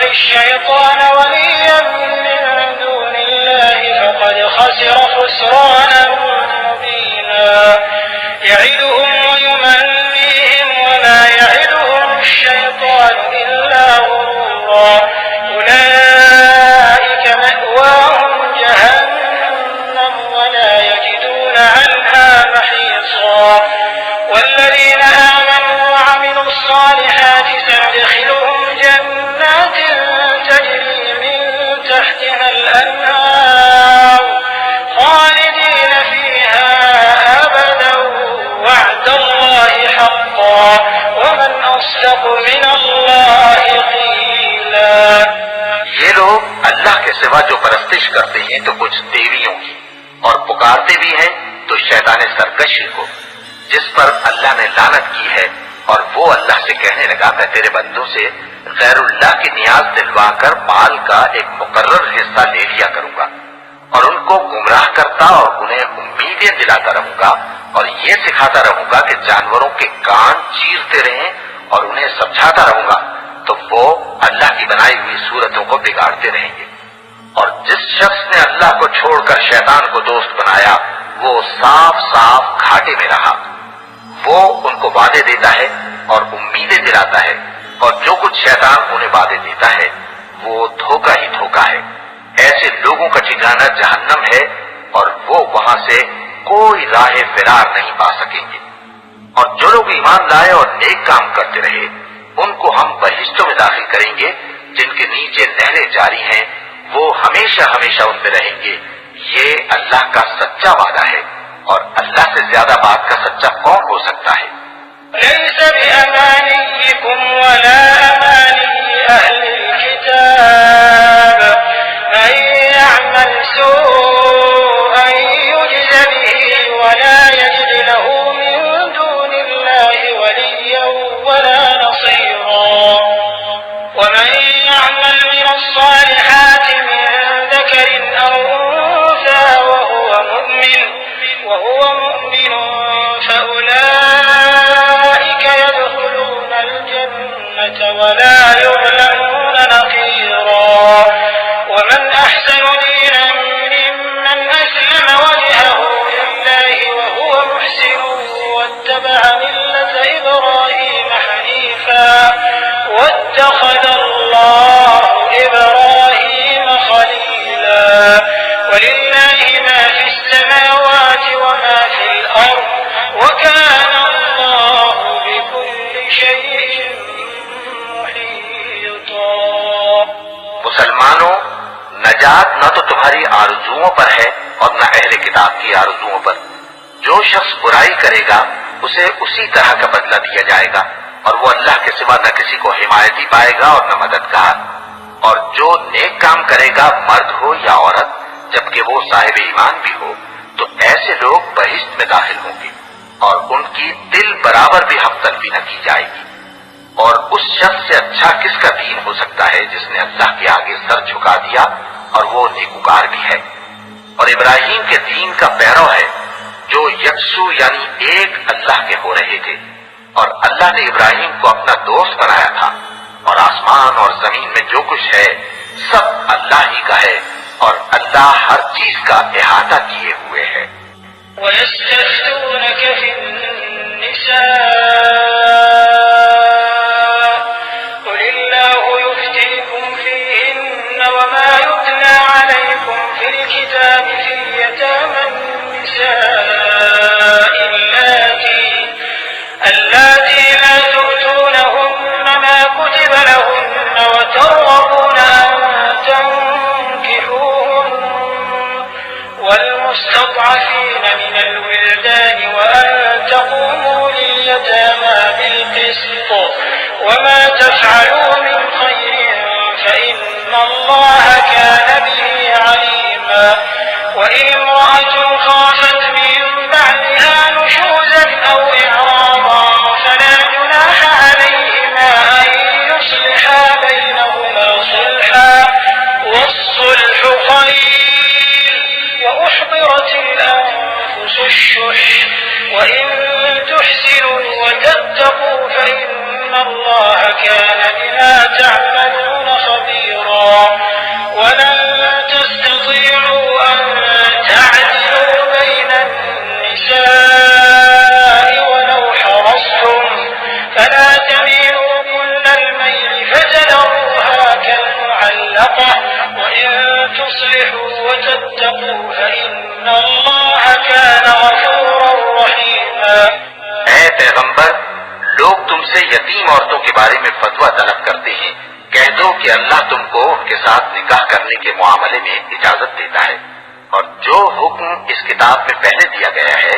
[SPEAKER 1] الشيطان وليا من دون الله فقد خسر خسرانا مبينا يعدهم ويمنيهم وما يعدهم الشيطان إلا غرورا أولئك مأواهم جهنم ولا يجدون عنها محيصا والذين آمنوا وعملوا الصالحات سندخلهم جنات تجري من تحتها الأنهار خالدين فيها أبدا وعد الله حقا ومن أصدق من الله قيلا।
[SPEAKER 2] ये लोग अल्लाह के सिवा जो परस्तिश करते हैं तो कुछ देवियों की और पुकारते भी हैं तो शैतान सरकशी को जिस पर अल्लाह ने लानत की है। और वो अल्लाह से कहने लगा मैं तेरे बंदों से गैरुल्लाह की नियाज दिलवाकर माल का एक मुकर्रर हिस्सा ले लिया करूंगा और उनको गुमराह करता और उन्हें उम्मीदें दिलाता रहूंगा और ये सिखाता रहूंगा कि जानवरों के कान चीरते रहें और उन्हें समझाता रहूंगा तो वो अल्लाह की बनाई हुई सूरतों को बिगाड़ते रहेंगे। और जिस शख्स ने अल्लाह को छोड़कर शैतान को दोस्त बनाया वो साफ साफ घाटे में रहा। वो उनको वादे देता है और उम्मीदें दिलाता है और जो कुछ शैतान उन्हें वादे देता है वो धोखा ही धोखा है। ऐसे लोगों का ठिकाना जहन्नम है और वो वहां से कोई राह फिरार नहीं पा सकेंगे। और जो लोग ईमान लाए और नेक काम करते रहे उनको हम बहिश्तों में दाखिल करेंगे जिनके नीचे नहरें जारी हैं, वो हमेशा हमेशा उनमें रहेंगे। ये अल्लाह का सच्चा वादा है और अल्लाह से ज्यादा बात का सच्चा कौन हो सकता है।
[SPEAKER 1] ليس بأمانيكم ولا أماني أهل الكتاب من يعمل سوءا يجز به ولا يجد له من دون الله وليا ولا نصيرا ومن يعمل من الصالحات من ذكر أو أنثى وهو مؤمن فأولئك يدخلون الجنة ولا يظلمون نقيرا ومن أحسن دينا ممن أسلم وجهه لله وهو محسن واتبع ملة إبراهيم حنيفا واتخذ الله إبراهيم خليلا ولله ما في السماوات وما في الأرض وكان الله بكل شيء محيطا।
[SPEAKER 2] मुसलमानों, नजात न तो तुम्हारी आरजुओं पर है और न अहले किताब की आरजुओं पर। जो शख्स बुराई करेगा उसे उसी तरह का बदला दिया जाएगा और वो अल्लाह के सिवा न किसी को हिमायती पाएगा और न मददगार। और जो नेक काम करेगा मर्द हो या औरत जबकि वो साहिब ईमान भी हो तो ऐसे लोग बहिश्त में दाखिल होंगे और उनकी दिल बराबर भी हमतलबी न की जाएगी। और उस शख्स से अच्छा किसका दीन हो सकता है जिसने अल्लाह के आगे सर झुका दिया और वो नेकुकार भी है और इब्राहिम के दीन का पैरव है जो यकसू यानी एक अल्लाह के हो रहे थे। और अल्लाह ने इब्राहिम को अपना दोस्त बनाया था और आसमान और जमीन में जो कुछ है सब अल्लाह ही का है और अल्लाह हर चीज का इहाता किए हुए है।
[SPEAKER 1] वयस्तफ्तूनक फिन्निसा कुलिल्लाहु युफ्तीकुम फीहिन्न वमा युतला अलैकुम फिल किताबि फी यतामन निसाइ अल्लाती ला तु'तूनहुन्न मा कुतिबा लहुन्न व तर्गबून अन तंकिहुहन्न والمستضعفين من الولدان وأن تقوموا لليتامى بالقسط وما تفعلوا من خير فإن الله كان به عليما وإن امرأة خافت من بعدها نشوزا أو إعراضا فلا جناح عليهما أن يصلحا بينهما صلحا والصلح خير وأحضرت الأنفس الشح وإن تحسنوا وتتقوا فإن الله كان بما تعملون خبيرا ولن تستطيعوا أن تعدلوا بين النساء ولو حرصتم فلا تميلوا كل الميل فتذروها كالمعلقة وإن تصلحوا وتتقوا فإن الله كان غفورا رحيما।
[SPEAKER 2] ऐ पैगंबर, लोग तुमसे यतीम औरतों के बारे में फतवा तलब करते हैं। कह दो कि अल्लाह तुमको उनके साथ निकाह करने के मामले में इजाजत देता है और जो हुक्म इस किताब में पहले दिया गया है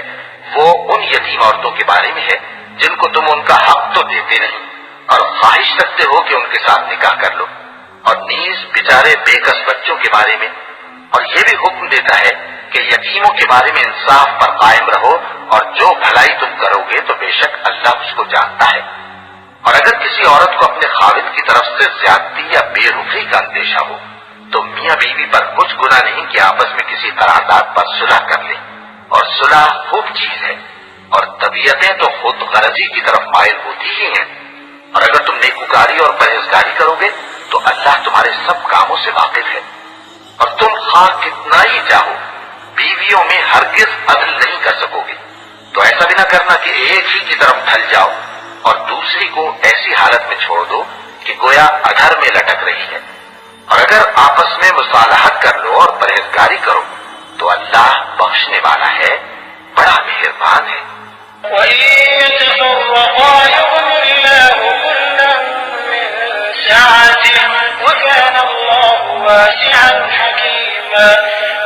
[SPEAKER 2] वो उन यतीम औरतों के बारे में है जिनको तुम उनका हक तो देते नहीं और ख्वाहिश रखते हो कि उनके साथ निकाह कर लो, और नीज बेचारे बेकस बच्चों के बारे में, और ये भी हुक्म देता है कि यतीमों के बारे में इंसाफ पर कायम रहो और जो भलाई तुम करोगे तो बेशक अल्लाह उसको जानता है। और अगर किसी औरत को अपने खाविद की तरफ से ज्यादती या बेरुखी का अंदेशा हो तो मियाँ बीवी पर कुछ गुनाह नहीं कि आपस में किसी करारदाद पर सुलह कर ले, और सुलह खूब चीज है और तबीयतें तो खुद गरजी की तरफ माइल होती ही हैं। और अगर तुम नेकूकारी और परहेजगारी करोगे तो अल्लाह तुम्हारे सब कामों से वाकिफ है। और तुम खाक कितना ही चाहो बीवियों में हरगिज अदल नहीं कर सकोगे, तो ऐसा भी ना करना कि एक ही की तरफ ढल जाओ और दूसरी को ऐसी हालत में छोड़ दो कि गोया अधर में लटक रही है। और अगर आपस में मुसालहत कर लो और परहेजगारी करो तो अल्लाह बख्शने वाला है, बड़ा मेहरबान है।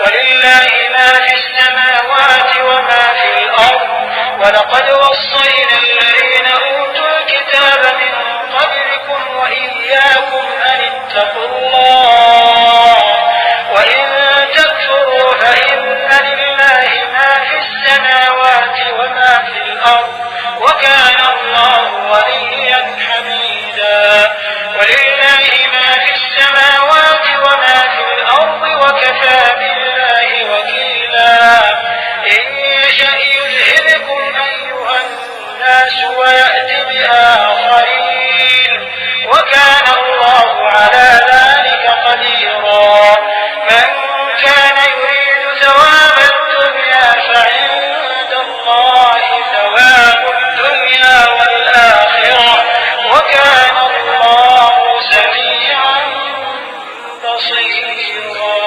[SPEAKER 1] ولله ما في السماوات وما في الأرض ولقد وصينا الذين أوتوا الكتاب من قبلكم وإياكم أن اتقوا الله وإن تكفروا فإن لله ما في السماوات وما في الأرض وكان الله وليا حميدا ولله ما في السماوات وما في الأرض وكفى بالله وكيلا إن يشأ يذهبكم أيها الناس ويأتي بآخرين وكان الله على ذلك قديرا من كان يريد ثواب الدنيا فعند الله ثواب الدنيا والآخرة وكان الله سميعا بصيرا।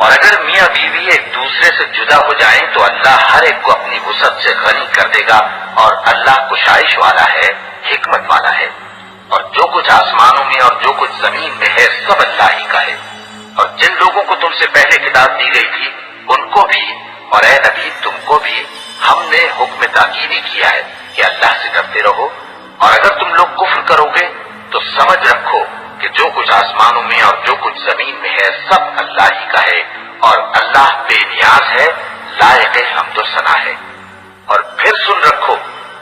[SPEAKER 2] और अगर मियाँ बीवी एक दूसरे से जुदा हो जाएं तो अल्लाह हर एक को अपनी वुसअत से गनी कर देगा और अल्लाह कुशाइश वाला है, हिकमत वाला है। और जो कुछ आसमानों में और जो कुछ जमीन में है सब अल्लाह ही का है। और जिन लोगों को तुमसे पहले किताब दी गई थी उनको भी और ए नबी तुमको भी हमने हुक्म ताकीदी किया है कि अल्लाह से डरते रहो। और अगर तुम लोग कुफ्र करोगे तो समझ रखो कि जो कुछ आसमानों में और जो कुछ जमीन में है सब अल्लाह ही का है और अल्लाह बेनियाज है, लायक हम्दो सना है। और फिर सुन रखो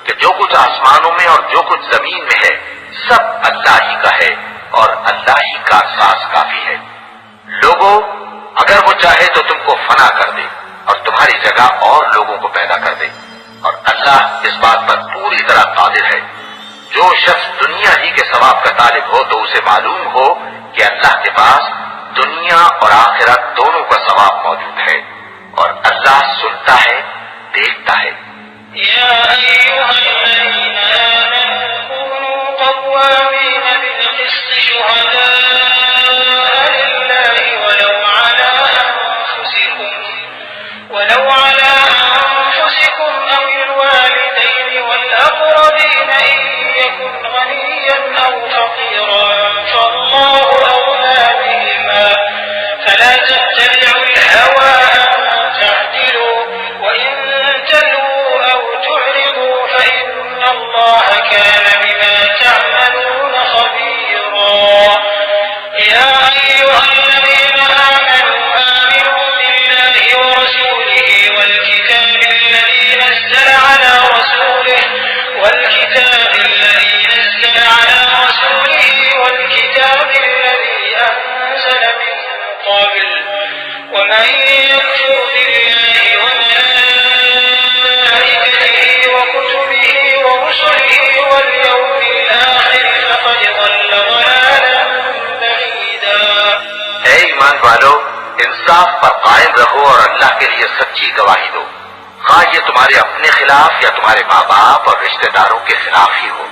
[SPEAKER 2] कि जो कुछ आसमानों में और जो कुछ जमीन में है सब अल्लाह ही का है और अल्लाह ही का सास काफी है। लोगों, अगर वो चाहे तो तुमको फना कर दे और तुम्हारी जगह और लोगों को पैदा कर दे, और अल्लाह इस बात पर पूरी तरह कादिर है। जो शख्स दुनिया ही के सवाब का तालिब हो तो उसे मालूम हो कि अल्लाह के पास दुनिया दुनिया और आखिरत दोनों का सवाब मौजूद है और अल्लाह सुनता है, देखता है।
[SPEAKER 1] या अय्युहल्लज़ीन आमनू कूनू क़व्वामीन बिल-क़िस्ति शुहदाअ लिल्लाहि वलौ अला अनफुसिकुम अविल वालिदैनि वल अक़रबीन इन यकुन ग़निय्यन अव फ़क़ीरन फ़अल्लाहु अवला बिहिमा फला तत्तबि'ुल हवा अन तअदिलू व इन तलू अव तु'रिदू फ़इन्न अल्लाह कान बिमा तअमलून ख़बीरा। या अय्युहल्लज़ीन आमनू आमिनू बिल्लाहि व रसूलिहि वल किताबि الذي نزل على رسوله والكتاب الذي أنزل من قبل ومن يكفر بالله وملائكته وكتبه ورسله واليوم الآخر فقد ضل ضلالا بعيدا।
[SPEAKER 2] ऐ ईमान वालो, इंसाफ पर कायम रहो और अल्लाह के लिए सच्ची गवाही दो, हाँ ये तुम्हारे अपने खिलाफ या तुम्हारे माँ बाप और रिश्तेदारों के खिलाफ ही हो।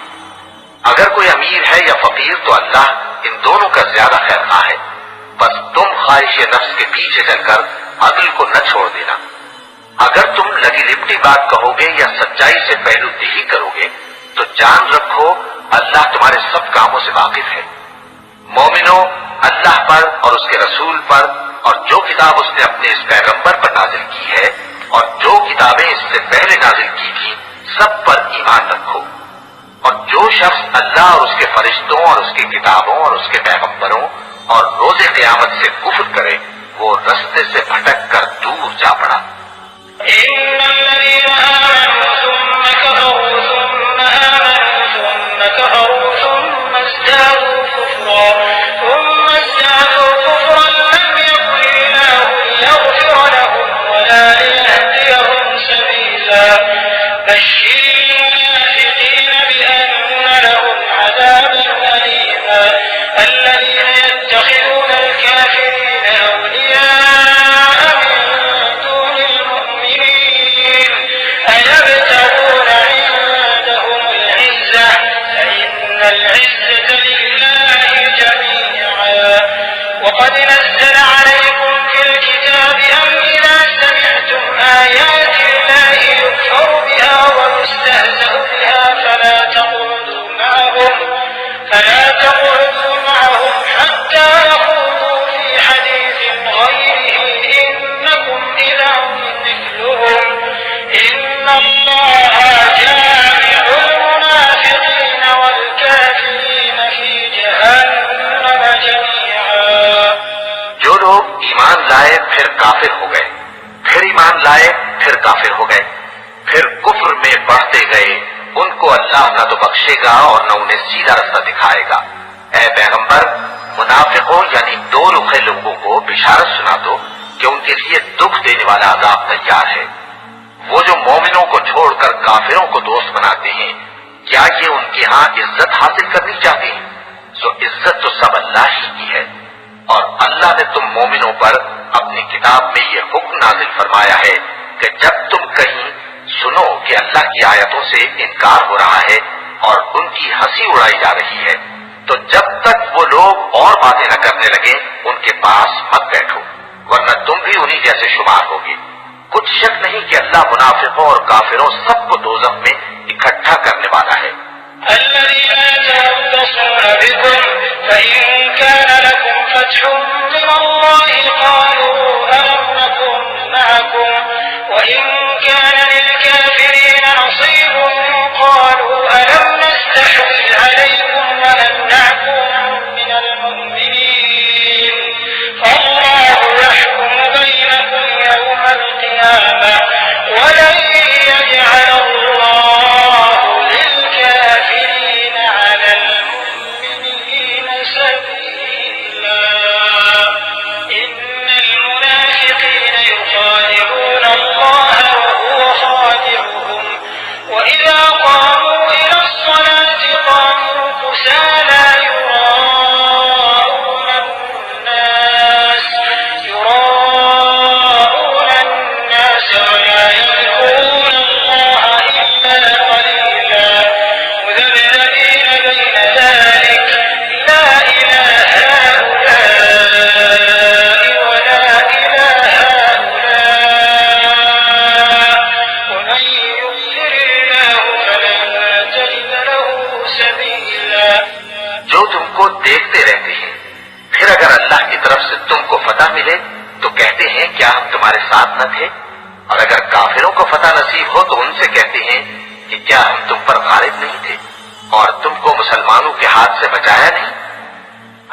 [SPEAKER 2] अगर कोई अमीर है या फकीर तो अल्लाह इन दोनों का ज्यादा खैरख्वाह है। बस तुम ख्वाहिश नफ्स के पीछे चलकर अदल को न छोड़ देना। अगर तुम लगी लिपटी बात कहोगे या सच्चाई से पहलूदेही करोगे तो जान रखो अल्लाह तुम्हारे सब कामों से वाकिफ है। मोमिनो, अल्लाह पर और उसके रसूल पर और जो किताब उसने अपने इस पैगंबर पर नाजिल की है और जो किताबें इससे पहले नाजिल की थी सब पर ईमान रखो। और जो शख्स अल्लाह और उसके फरिश्तों और उसकी किताबों और उसके पैगंबरों और रोजे क़यामत से कुफ्र करे वो रास्ते से भटक कर दूर जा पड़ा।
[SPEAKER 1] الذين يتخذون الكافرين أولياء من دون المؤمنين أيبتغون عندهم العزة فإن العزة لله جميعا وقد نزل عليكم في الكتاب أن إذا سمعتم آيات الله يكفر بها ويستهزأ بها فلا تقعدوا معهم حتى يخوضوا في حديث غيره إنكم إذا مثلهم إن الله جامع المنافقين والكافرين في جهنم جميعا।
[SPEAKER 2] जो लोग ईमान लाए फिर काफिर हो गए, फिर ईमान लाए फिर काफिर हो गए, फिर कुफ्र में बढ़ते गए, उनको अल्लाह न तो बख्शेगा और न उन्हें सीधा रास्ता दिखाएगा। ऐ पैगंबर, मुनाफिकों यानी दो रुखे लोगों को बिशारत सुना दो कि उनके लिए दुख देने वाला अजाब तैयार है। वो जो मोमिनों को छोड़कर काफिरों को दोस्त बनाते हैं, क्या ये उनके यहाँ इज्जत हासिल करनी चाहते हैं? सो इज्जत तो सब अल्लाह ही की है। और अल्लाह ने तुम मोमिनों पर अपनी किताब में ये हुक्म नाजिल फरमाया है कि जब तुम कहीं सुनो कि अल्लाह की आयतों से इनकार हो रहा है और उनकी हंसी उड़ाई जा रही है तो जब तक वो लोग और बातें न करने लगे उनके पास मत बैठो, वरना तुम भी उन्हीं जैसे शुमार होगे। कुछ शक नहीं कि अल्लाह मुनाफिकों और काफिरों सबको दोज़ख में इकट्ठा करने वाला है।
[SPEAKER 1] ولن يجعل
[SPEAKER 2] जो तुमको देखते रहते हैं। फिर अगर अल्लाह की तरफ से तुमको फतह मिले तो कहते हैं क्या हम तुम्हारे साथ न थे, और अगर काफिरों को फतह नसीब हो तो उनसे कहते हैं कि क्या हम तुम पर गालिब नहीं थे और तुमको मुसलमानों के हाथ से बचाया नहीं।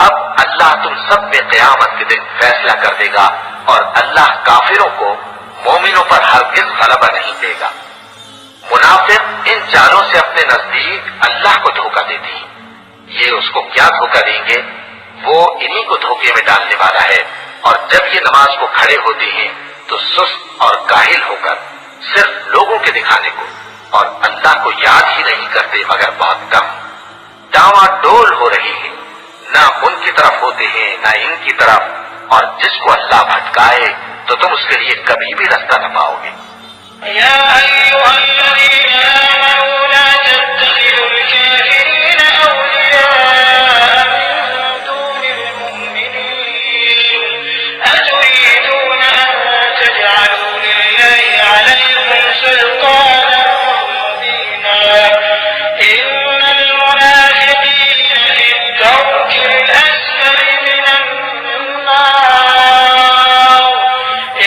[SPEAKER 2] अब अल्लाह तुम सब में क़यामत के दिन फैसला कर देगा और अल्लाह काफिरों को मोमिनों पर हरगिज़ गलबा नहीं देगा। मुनाफिक इन चालों से अपने नजदीक अल्लाह को धोखा देती हैं। ये उसको क्या धोखा देंगे, वो इन्हीं को धोखे में डालने वाला है। और जब ये नमाज को खड़े होते हैं तो सुस्त और काहिल होकर सिर्फ लोगों के दिखाने को और अल्लाह को याद ही नहीं करते मगर बहुत कम। डावाडोल हो रही है, ना उनकी तरफ होते हैं ना इनकी तरफ, और जिसको अल्लाह भटकाए तो तुम उसके लिए कभी भी रास्ता न पाओगे।
[SPEAKER 1] या अय्युहल्लज़ीना आमनू ला तत्तखिज़ुल काफ़िरीन औलिया मिन दूनिल मुमिनीन अतुरीदून अन तजअलू लिल्लाहि अलैकुम सुल्तानन मुबीना इन्नल मुनाफ़िक़ीना फ़िद-दरकिल अस्फली मिनन नार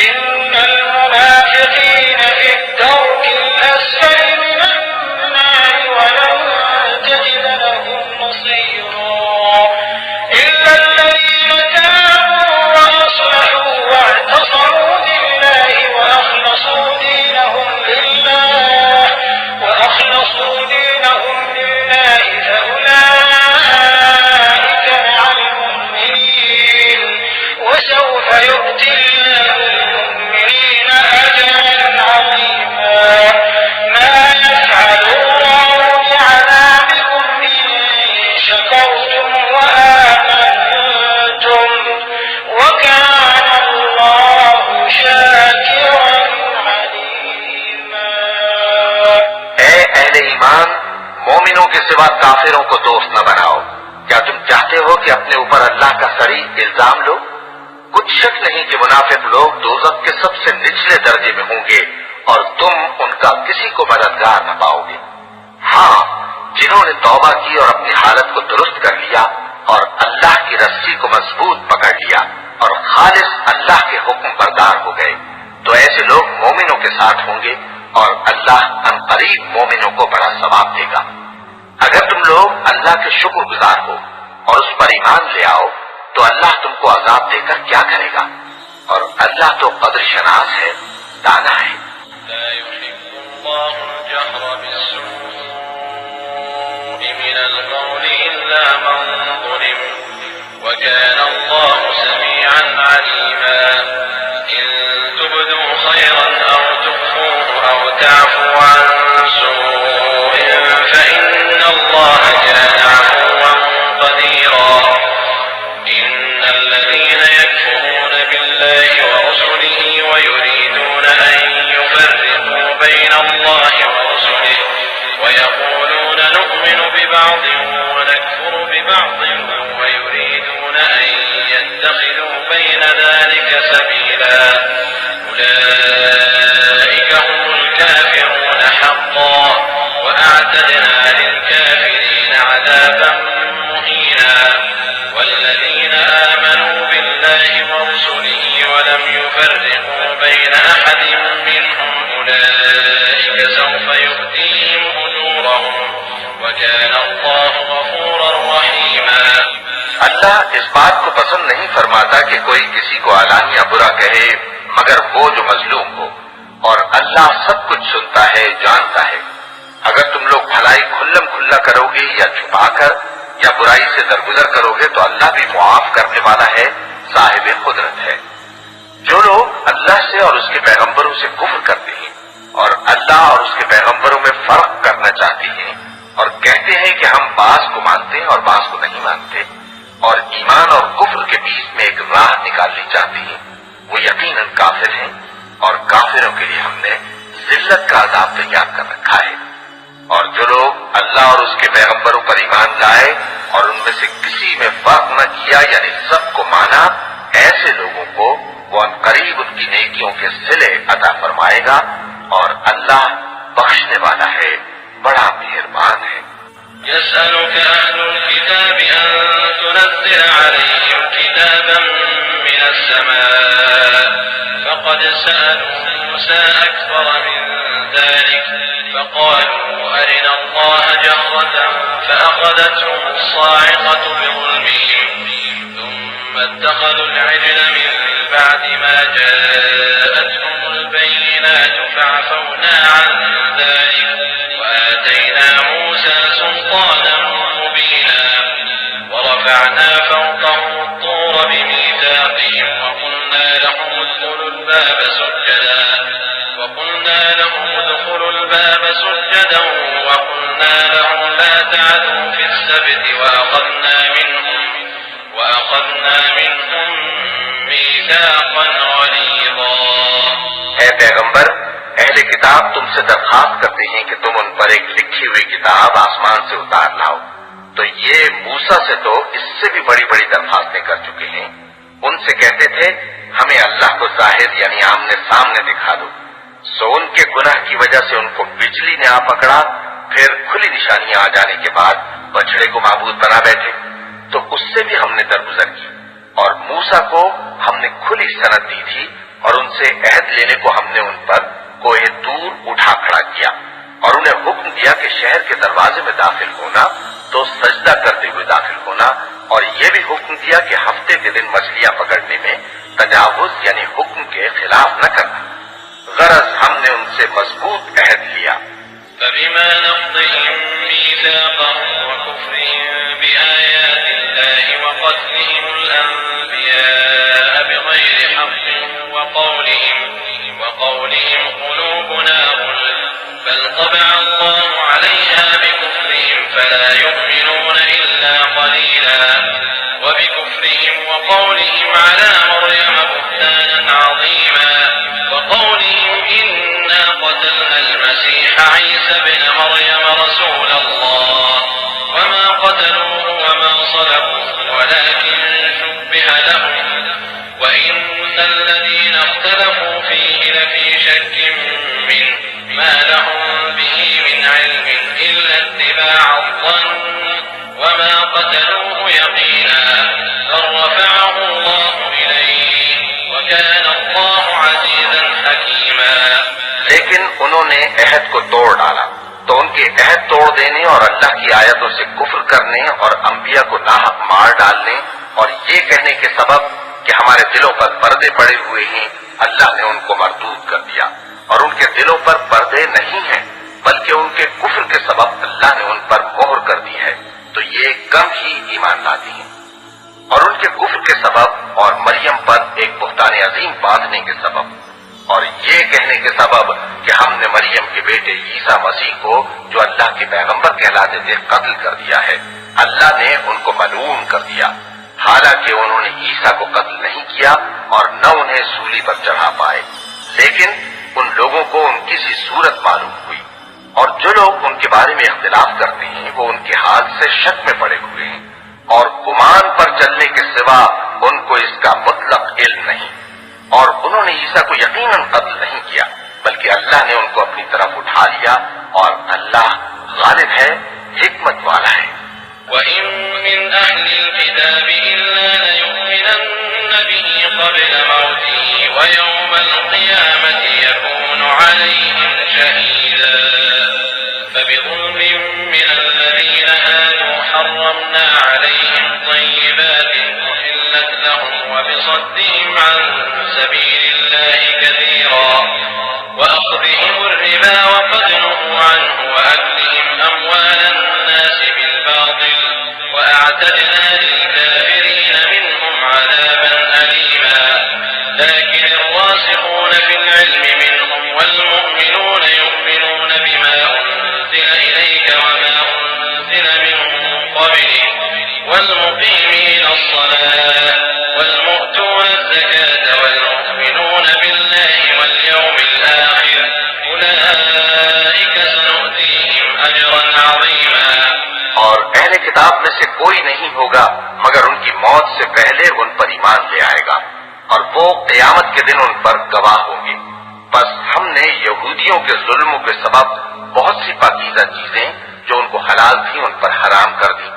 [SPEAKER 1] इन्नल मुनाफ़िक़ीना फ़िद-दरकिल अस्फली मिनन नार वलन तजिद लहुम नसीरा इल्ला الذين تابوا وأصلحوا واعتصموا بالله وأخلصوا دينهم لله فأولئك مع المؤمنين وسوف يؤتي الله المؤمنين أجرا عظيما ما يفعل الله بعذابكم إن شكرتم وآمنتم وكان الله شاكرا عليما।
[SPEAKER 2] ऐ अहले ईमान, मोमिनों के सिवा काफिरों को दोस्त न बनाओ। क्या तुम चाहते हो कि अपने ऊपर अल्लाह का शरीक इल्जाम लो? कुछ शक नहीं कि मुनाफिक लोग दोज़ख के सबसे निचले दर्जे में होंगे और तुम उनका किसी को मददगार न पाओगे। हाँ, जिन्होंने तौबा की और अपनी हालत को दुरुस्त कर लिया और अल्लाह की रस्सी को मजबूत पकड़ लिया और खालिस अल्लाह के हुक्म बरदार हो गए, तो ऐसे लोग मोमिनों के साथ होंगे और अल्लाह अनकरीब मोमिनों को बड़ा सवाब देगा। अगर तुम लोग अल्लाह के शुक्रगुजार हो और उस पर ईमान ले आओ तो अल्लाह तुमको अजाब देकर क्या करेगा, और अल्लाह तो कद्र शनास है, दाना है।
[SPEAKER 1] لا يحب الله الجهر بالسوء من القول إلا من ظلم وكان الله سميعا عليما إن تبدوا خيرا أو تخفوه أو تعفوا عن سوء فإن الله كان عفوا قديرا إن الذين يكفرون بالله ورسله ويريدون أن يفرقوا بين الله ورسله ويقولون نؤمن ببعض ونكفر ببعض ويريدون أن يتخذوا بين ذلك سبيلا أولئك هم الكافرون حقا وأعتدنا للكافرين عذابا مهينا والذين آمنوا بالله ورسله ولم يفرقوا بين أحد منهم أولئك سوف يؤتيهم أجورهم وكان الله غفورا رحيما।
[SPEAKER 2] अल्लाह इस बात को पसंद नहीं फरमाता कि कोई किसी को आलानिया बुरा कहे मगर वो जो मजलूम हो, और अल्लाह सब कुछ सुनता है, जानता है। अगर तुम लोग भलाई खुल्लम खुल्ला करोगे या छुपाकर या बुराई से दरगुजर करोगे तो अल्लाह भी मुआफ करने वाला है, साहिब कुदरत है। जो लोग अल्लाह से और उसके पैगंबरों से कुफ्र करते हैं और अल्लाह और उसके पैगंबरों में फर्क करना चाहते हैं और कहते हैं कि हम बास को मानते हैं और बास को नहीं मानते और ईमान और कुफ्र के बीच में एक राह निकालनी चाहते हैं, वो यकीनन काफिर हैं और काफिरों के लिए हमने जिल्लत का अजाब तैयार कर रखा है। और जो लोग अल्लाह और उसके पैगंबरों पर ईमान लाए और उनमें से किसी में फर्क न किया यानी सबको माना, ऐसे लोगों को वो अनकरीब उनकी नेकियों के सिले अता फरमाएगा और अल्लाह बख्शने वाला है, बड़ा मेहरबान है।
[SPEAKER 1] يسألك أهل الكتاب أن موسى أكبر من ذلك فقالوا أرنا الله جهرة فأخذتهم الصاعقة بظلمهم ثم اتخذوا العجل من بعد ما جاءتهم البينات فعفونا عن ذلك وآتينا موسى سلطانا مبينا ورفعنا فوقهم الطور بميثاقهم وقلنا لهم ادخلوا الباب سجدا وقلنا لهم لا تعدوا في السبت وأخذنا منهم ميثاقا غليظا.
[SPEAKER 2] اے पैगंबर, अहले किताब तुमसे दरखास्त करते हैं कि तुम उन पर एक लिखी हुई किताब आसमान से उतार लाओ। तो ये मूसा से तो इससे भी बड़ी बड़ी दरखास्तें कर चुके हैं। उनसे कहते थे हमें अल्लाह को जाहिर यानी आमने सामने दिखा दो। सो उनके गुनाह की वजह से उनको बिजली ने आ पकड़ा, फिर खुली निशानियां आ जाने के बाद बछड़े को माबूद बना बैठे। तो उससे भी हमने दरगुजर की और मूसा को हमने खुली सनद दी थी और उनसे अहद लेने को हमने उन पर कोहे दूर उठा खड़ा किया और उन्हें हुक्म दिया कि शहर के दरवाजे में दाखिल होना तो सजदा करते हुए दाखिल होना और ये भी हुक्म दिया कि हफ्ते के दिन मछलियां पकड़ने में तजावुज यानी हुक्म के खिलाफ न करना। गरज हमने उनसे मजबूत अहद लिया।
[SPEAKER 1] فبما نقضهم ميثاقهم وكفرهم بآيات الله وقتلهم الأنبياء بغير حق وقولهم قلوبنا غلف بل طبع الله عليها بكفرهم فلا يؤمنون إلا قليلا وبكفرهم وقولهم على مريم بهتانا عظيما وقولهم إنا قتلنا المسيح عيسى ابن مريم رسول الله وما قتلوه وما صلبوه ولكن شبه لهم وإن الذين اختلفوا فيه لفي شك منه ما لهم به من علم إلا اتباع الظن وما قتلوه يقينا بل رفعه الله إليه وكان الله عزيزا حكيما.
[SPEAKER 2] लेकिन उन्होंने अहद को तोड़ डाला तो उनके अहद तोड़ देने और अल्लाह की आयतों से कुफ्र करने और अंबिया को नाहक मार डालने और ये कहने के सबब कि हमारे दिलों पर पर्दे पड़े हुए हैं, अल्लाह ने उनको मरदूद कर दिया और उनके दिलों पर पर्दे नहीं हैं बल्कि उनके कुफ्र के सबब अल्लाह ने उन पर मोहर कर दी है। तो ये कम ही ईमान लाती हैं और उनके कुफ्र के सबब और मरियम पर एक बुहतान अजीम बांधने के सबब और ये कहने के सबब कि हमने मरियम के बेटे ईसा मसीह को जो अल्लाह के पैगंबर कहलाते थे कत्ल कर दिया है, अल्लाह ने उनको मलूम कर दिया। हालांकि उन्होंने ईसा को कत्ल नहीं किया और न उन्हें सूली पर चढ़ा पाए, लेकिन उन लोगों को उनकी सी सूरत मालूम हुई और जो लोग उनके बारे में इख्तिलाफ करते हैं वो उनके हाल से शक में पड़े हुए हैं और गुमान पर चलने के सिवा उनको इसका मुतलक इल्म नहीं और उन्होंने ईसा को यकीनन कत्ल नहीं किया बल्कि अल्लाह ने उनको अपनी तरफ उठा लिया और अल्लाह गालिब है, हिकमत वाला है।
[SPEAKER 1] وَإِن مِّنْ أَهْلِ الْكِتَابِ إِلَّا لَيُؤْمِنَنَّ بِهِ قَبْلَ مَوْتِهِ وَيَوْمَ الْقِيَامَةِ يَكُونُ عَلَيْهِمْ شَهِيدًا فَبِظُلْمٍ مِّنَ الَّذِينَ هَادُوا حَرَّمْنَا عَلَيْهِمْ طَيِّبَاتٍ أُحِلَّتْ لَهُمْ وَبِصَدِّهِمْ عَن سَبِيلِ اللَّهِ كَثِيرًا وَأَخْذِهِمُ الرِّبَا وَقَدْ نُهُوا عَنْهُ وَأَكْلِهِمْ أَمْوَالَ النَّاسِ بِالْبَاطِلِ وَأَعْتَدْنَا لِلْكَافِرِينَ مِنْهُمْ عَذَابًا أَلِيمًا لكن الراسخون في العلم منهم والمؤمنون يؤمنون بما أنزل إليك وما أنزل من قبلك والمقيمين الصلاة والمؤتون الزكاة والمؤمنون بالله واليوم الآخر أولئك سنؤتيهم أجرا عظيما.
[SPEAKER 2] और अहले किताब में से कोई नहीं होगा मगर उनकी मौत से पहले उन पर ईमान ले आएगा और वो क़यामत के दिन उन पर गवाह होंगे। बस हमने यहूदियों के जुल्मों के सबब बहुत सी पाकीज़ा चीजें जो उनको हलाल थी उन पर हराम कर दी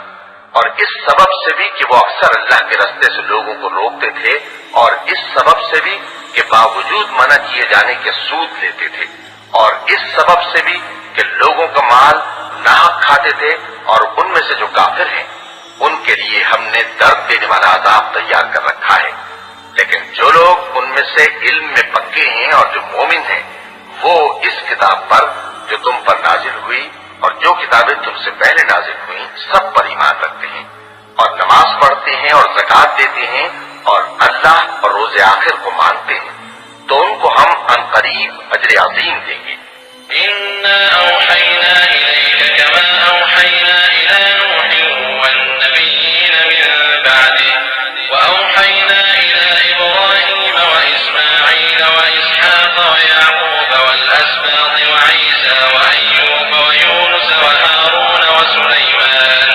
[SPEAKER 2] और इस सबब से भी कि वो अक्सर अल्लाह के रास्ते से लोगों को रोकते थे और इस सबब से भी के बावजूद मना किए जाने के सूद लेते थे, और इस सबब से भी कि लोगों का माल नाहक खाते थे, और उनमें से जो काफिर हैं उनके लिए हमने दर्द देने वाला अजाब तैयार कर रखा है। लेकिन जो लोग उनमें से इल्म में पक्के हैं और जो मोमिन हैं, वो इस किताब पर जो तुम पर नाजिल हुई और जो किताबें तुमसे पहले नाजिल हुई सब पर ईमान रखते हैं, और नमाज पढ़ते हैं और ज़कात देते हैं, और अल्लाह और रोज़े आखिर को मानते हैं, तो उनको हम अनकरीब अजर अज़ीम देंगे।
[SPEAKER 1] इन्ना औहैना इलैका कमा औहैना इला नूह वन्नबिय्यीन मिन बअदिह व औहैना इला इब्राहीम व इस्माईल व इसहाक़ व याक़ूब वल अस्बात व ईसा व अय्यूब व यूनुस व हारून व सुलैमान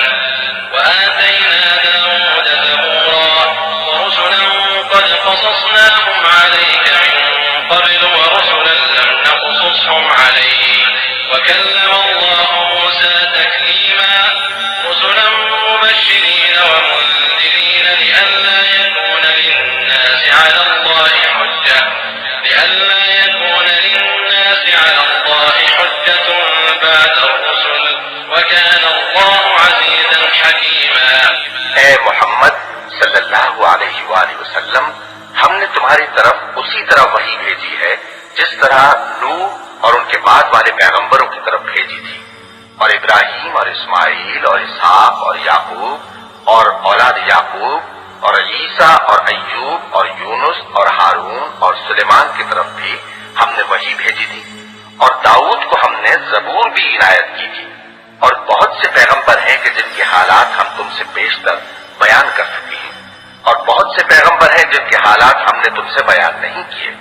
[SPEAKER 1] व आतैना दाऊद ज़बूरा व रुसुलन क़द क़सस्नाहुम अलैका मिन क़ब्ल व रुसुलन लम नक़susहुम अलैक व कल्लम अल्लाहु मूसा तक्लीमा रुसुलन मुबश्शिरीन व मुन्दिरीन लिअल्ला यकून लिन्नासि अला अल्लाहि हुज्जतुन बअद अर्रुसुल व कान अल्लाहु अज़ीज़न हकीमा।
[SPEAKER 2] ए मोहम्मद सल्लल्लाहु अलैहि वसल्लम, हमने तुम्हारी तरफ उसी तरह वही भेजी है जिस तरह नूह और उनके बाद वाले पैगंबरों की तरफ भेजी थी, और इब्राहीम और इस्माईल और इसहाक और याकूब और औलाद याकूब और ईसा और अय्यूब और यूनुस और हारून और सुलेमान की तरफ भी हमने वही भेजी थी, और दाऊद को हमने जबूर भी इनायत की थी, और बहुत से पैगंबर हैं कि जिनके हालात हम तुमसे बेशतर बयान कर चुके हैं, और बहुत से पैगंबर हैं जिनके हालात हमने तुमसे बयान नहीं किए,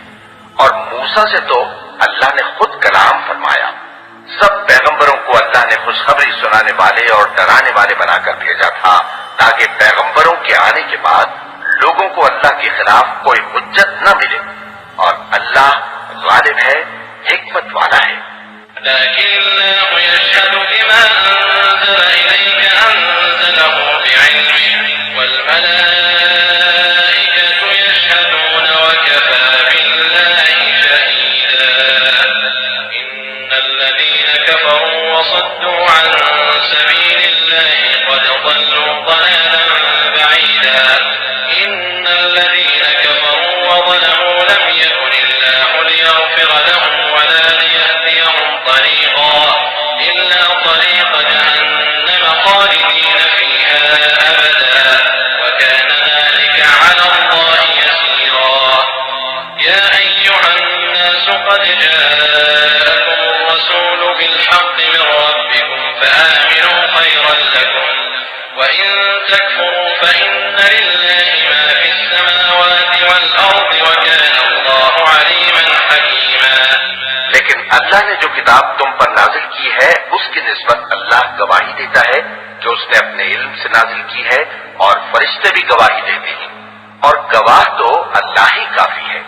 [SPEAKER 2] और मूसा से तो अल्लाह ने खुद कलाम फरमाया। सब पैगंबरों को अल्लाह ने खुशखबरी सुनाने वाले और डराने वाले बनाकर भेजा था, ताकि पैगंबरों के आने के बाद लोगों को अल्लाह के खिलाफ कोई हुज्जत न मिले, और अल्लाह गालिब है, हिकमत वाला है। लेकिन अल्लाह ने जो किताब तुम पर नाजिल की है उसकी निस्बत अल्लाह गवाही देता है कि उसने अपने इल्म से नाजिल की है, और फरिश्ते भी गवाही देते हैं, और गवाह तो अल्लाह ही काफी है।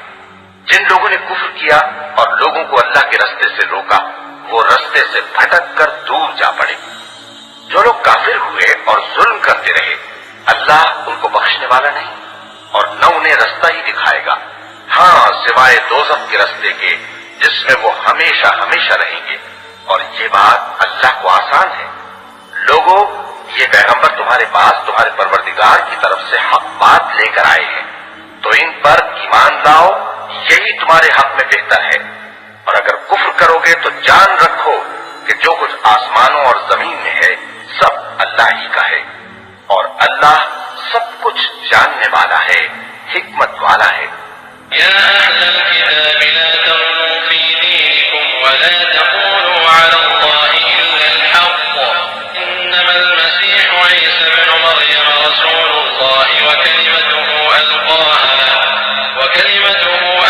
[SPEAKER 2] जिन लोगों ने कुफ्र किया और लोगों को अल्लाह के रास्ते से रोका, वो रास्ते से भटक कर दूर जा पड़े। जो लोग काफिर हुए और जुल्म करते रहे, अल्लाह उनको बख्शने वाला नहीं, और न उन्हें रास्ता ही दिखाएगा, हाँ सिवाय दोज़ख के रास्ते के जिसमें वो हमेशा हमेशा रहेंगे, और ये बात अल्लाह को आसान है। लोगों, ये पैगंबर तुम्हारे पास तुम्हारे परवरदिगार की तरफ से हक बात लेकर आए हैं, तो इन पर ईमान लाओ, यही तुम्हारे हक में बेहतर है। और अगर कुफ्र करोगे तो जान रखो कि जो कुछ आसमानों और जमीन में है सब अल्लाह ही का है, और अल्लाह सब कुछ जानने वाला है, हिकमत वाला है।
[SPEAKER 1] या अहलल किताब ला तग़लू फी दीनिकुम व ला तक़ूलू अला अल्लाहि इल्ला अल-हक़्क़ इन्नमल मसीहु ईसा इब्नु मर्यम रसूलुल्लाहि व कलिमतुहु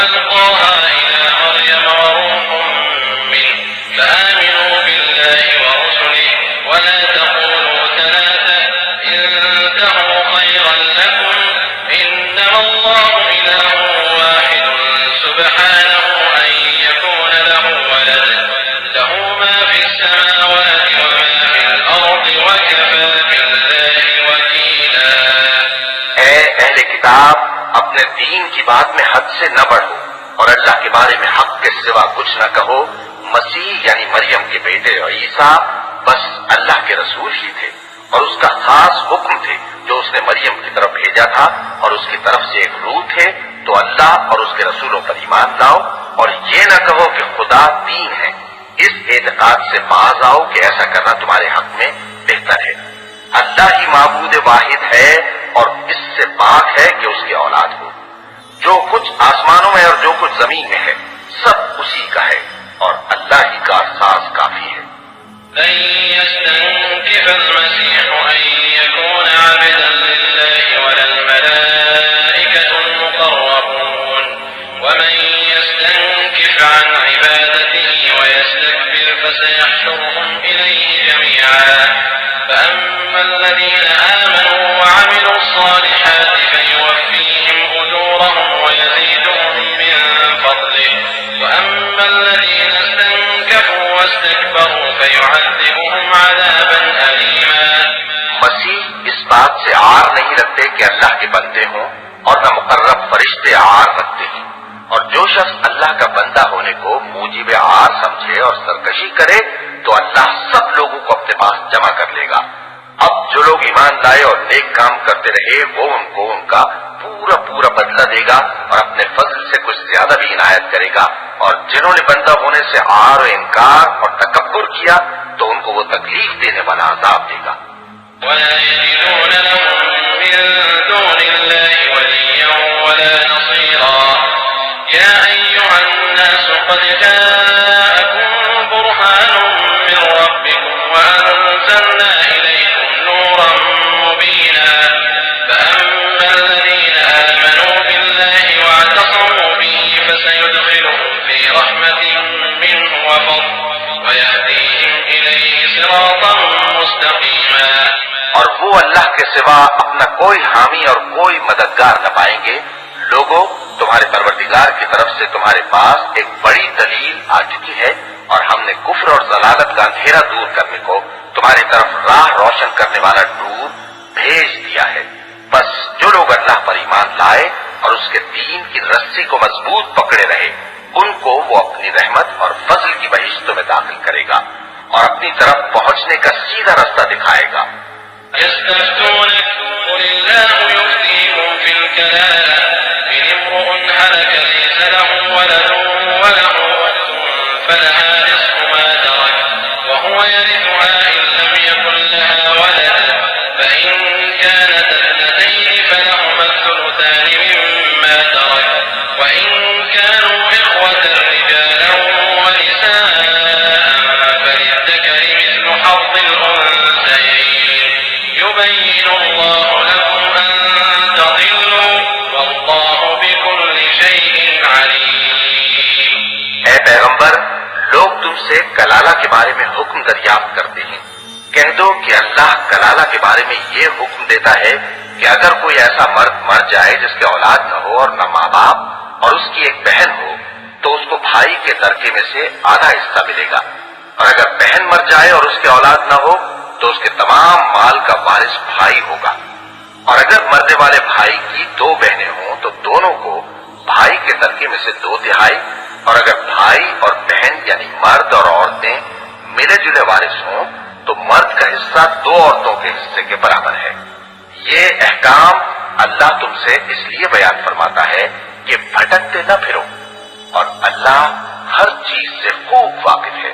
[SPEAKER 1] अलक़ाहा इला मर्यम व रूहुम मिन्हु फआमिनू बिल्लाहि व रुसुलिहि व ला तक़ूलू थलाथा इंतहू खैरन लकुम इन्नमा अल्लाहु इलाहुन वाहिदुन सुब्हानहु अन यकून लहु वलद लहु मा फिस समावाति व मा फिल अर्दि व कफा बिल्लाहि वकीला।
[SPEAKER 2] ऐ अहले किताब, अपने दीन की बात में हद से न बढ़ो और अल्लाह के बारे में हक के सिवा कुछ न कहो। मसीह यानी मरियम के बेटे और ईसा बस अल्लाह के रसूल ही थे और उसका खास हुक्म थे जो उसने मरियम की तरफ भेजा था, और उसकी तरफ से एक रूह थे। तो अल्लाह और उसके रसूलों पर ईमान लाओ और ये न कहो कि खुदा तीन है। इस एतकाद से बाज आओ कि ऐसा करना तुम्हारे हक में बेहतर है। अल्लाह ही माबूद वाहिद है और इससे पाक है कि उसकी औलाद हो। जो कुछ आसमानों में और जो कुछ जमीन में है सब उसी का है और अल्लाह ही का साज काफी है। मसीह इस बात से आर नहीं रखते कि अल्लाह के बंदे हों और न मुकर्रब फरिश्ते आर रखते हैं। और जो शख्स अल्लाह का बंदा होने को मूजिब आर समझे और सरकशी करे तो अल्लाह सब लोगों को अपने पास जमा कर लेगा। अब जो लोग ईमान लाए और नेक काम करते रहे वो उनको उनका पूरा पूरा बदला देगा और अपने फजल से कुछ ज्यादा भी इनायत करेगा। और जिन्होंने बंदा होने से आर इनकार और तकब्बुर किया तो उनको वो तकलीफ देने वाला अजाब देगा। और वो अल्लाह के सिवा अपना कोई हामी और कोई मददगार न पाएंगे। लोगों, तुम्हारे परवरदिगार की तरफ से तुम्हारे पास एक बड़ी दलील आ चुकी है और हमने कुफ्र और जलालत का अंधेरा दूर करने को तुम्हारी तरफ राह रोशन करने वाला नूर भेज दिया है। बस जो लोग अल्लाह पर ईमान लाए और उसके दीन की रस्सी को मजबूत पकड़े रहे उनको वो अपनी रहमत और फजल की बहिश्तों में दाखिल करेगा और अपनी तरफ पहुंचने का सीधा रास्ता दिखाएगा। पैगंबर, लोग तुमसे कलाला के बारे में हुक्म दरियाफ्त करते हैं। कह दो कि अल्लाह कलाला के बारे में ये हुक्म देता है कि अगर कोई ऐसा मर्द मर जाए जिसके औलाद न हो और न माँ बाप और उसकी एक बहन हो तो उसको भाई के तरके में से आधा हिस्सा मिलेगा। और अगर बहन मर जाए और उसके औलाद न हो तो उसके तमाम माल का वारिस भाई होगा। और अगर मरने वाले भाई की दो बहनें हों तो दोनों को भाई के तरके में से 2/3, और अगर भाई और बहन यानी मर्द और औरतें मिले जुले वारिस हों तो मर्द का हिस्सा 2 औरतों के हिस्से के बराबर है। ये अहकाम अल्लाह तुमसे इसलिए बयान फरमाता है कि भटकते न फिरो और अल्लाह हर चीज से खूब वाकिफ है।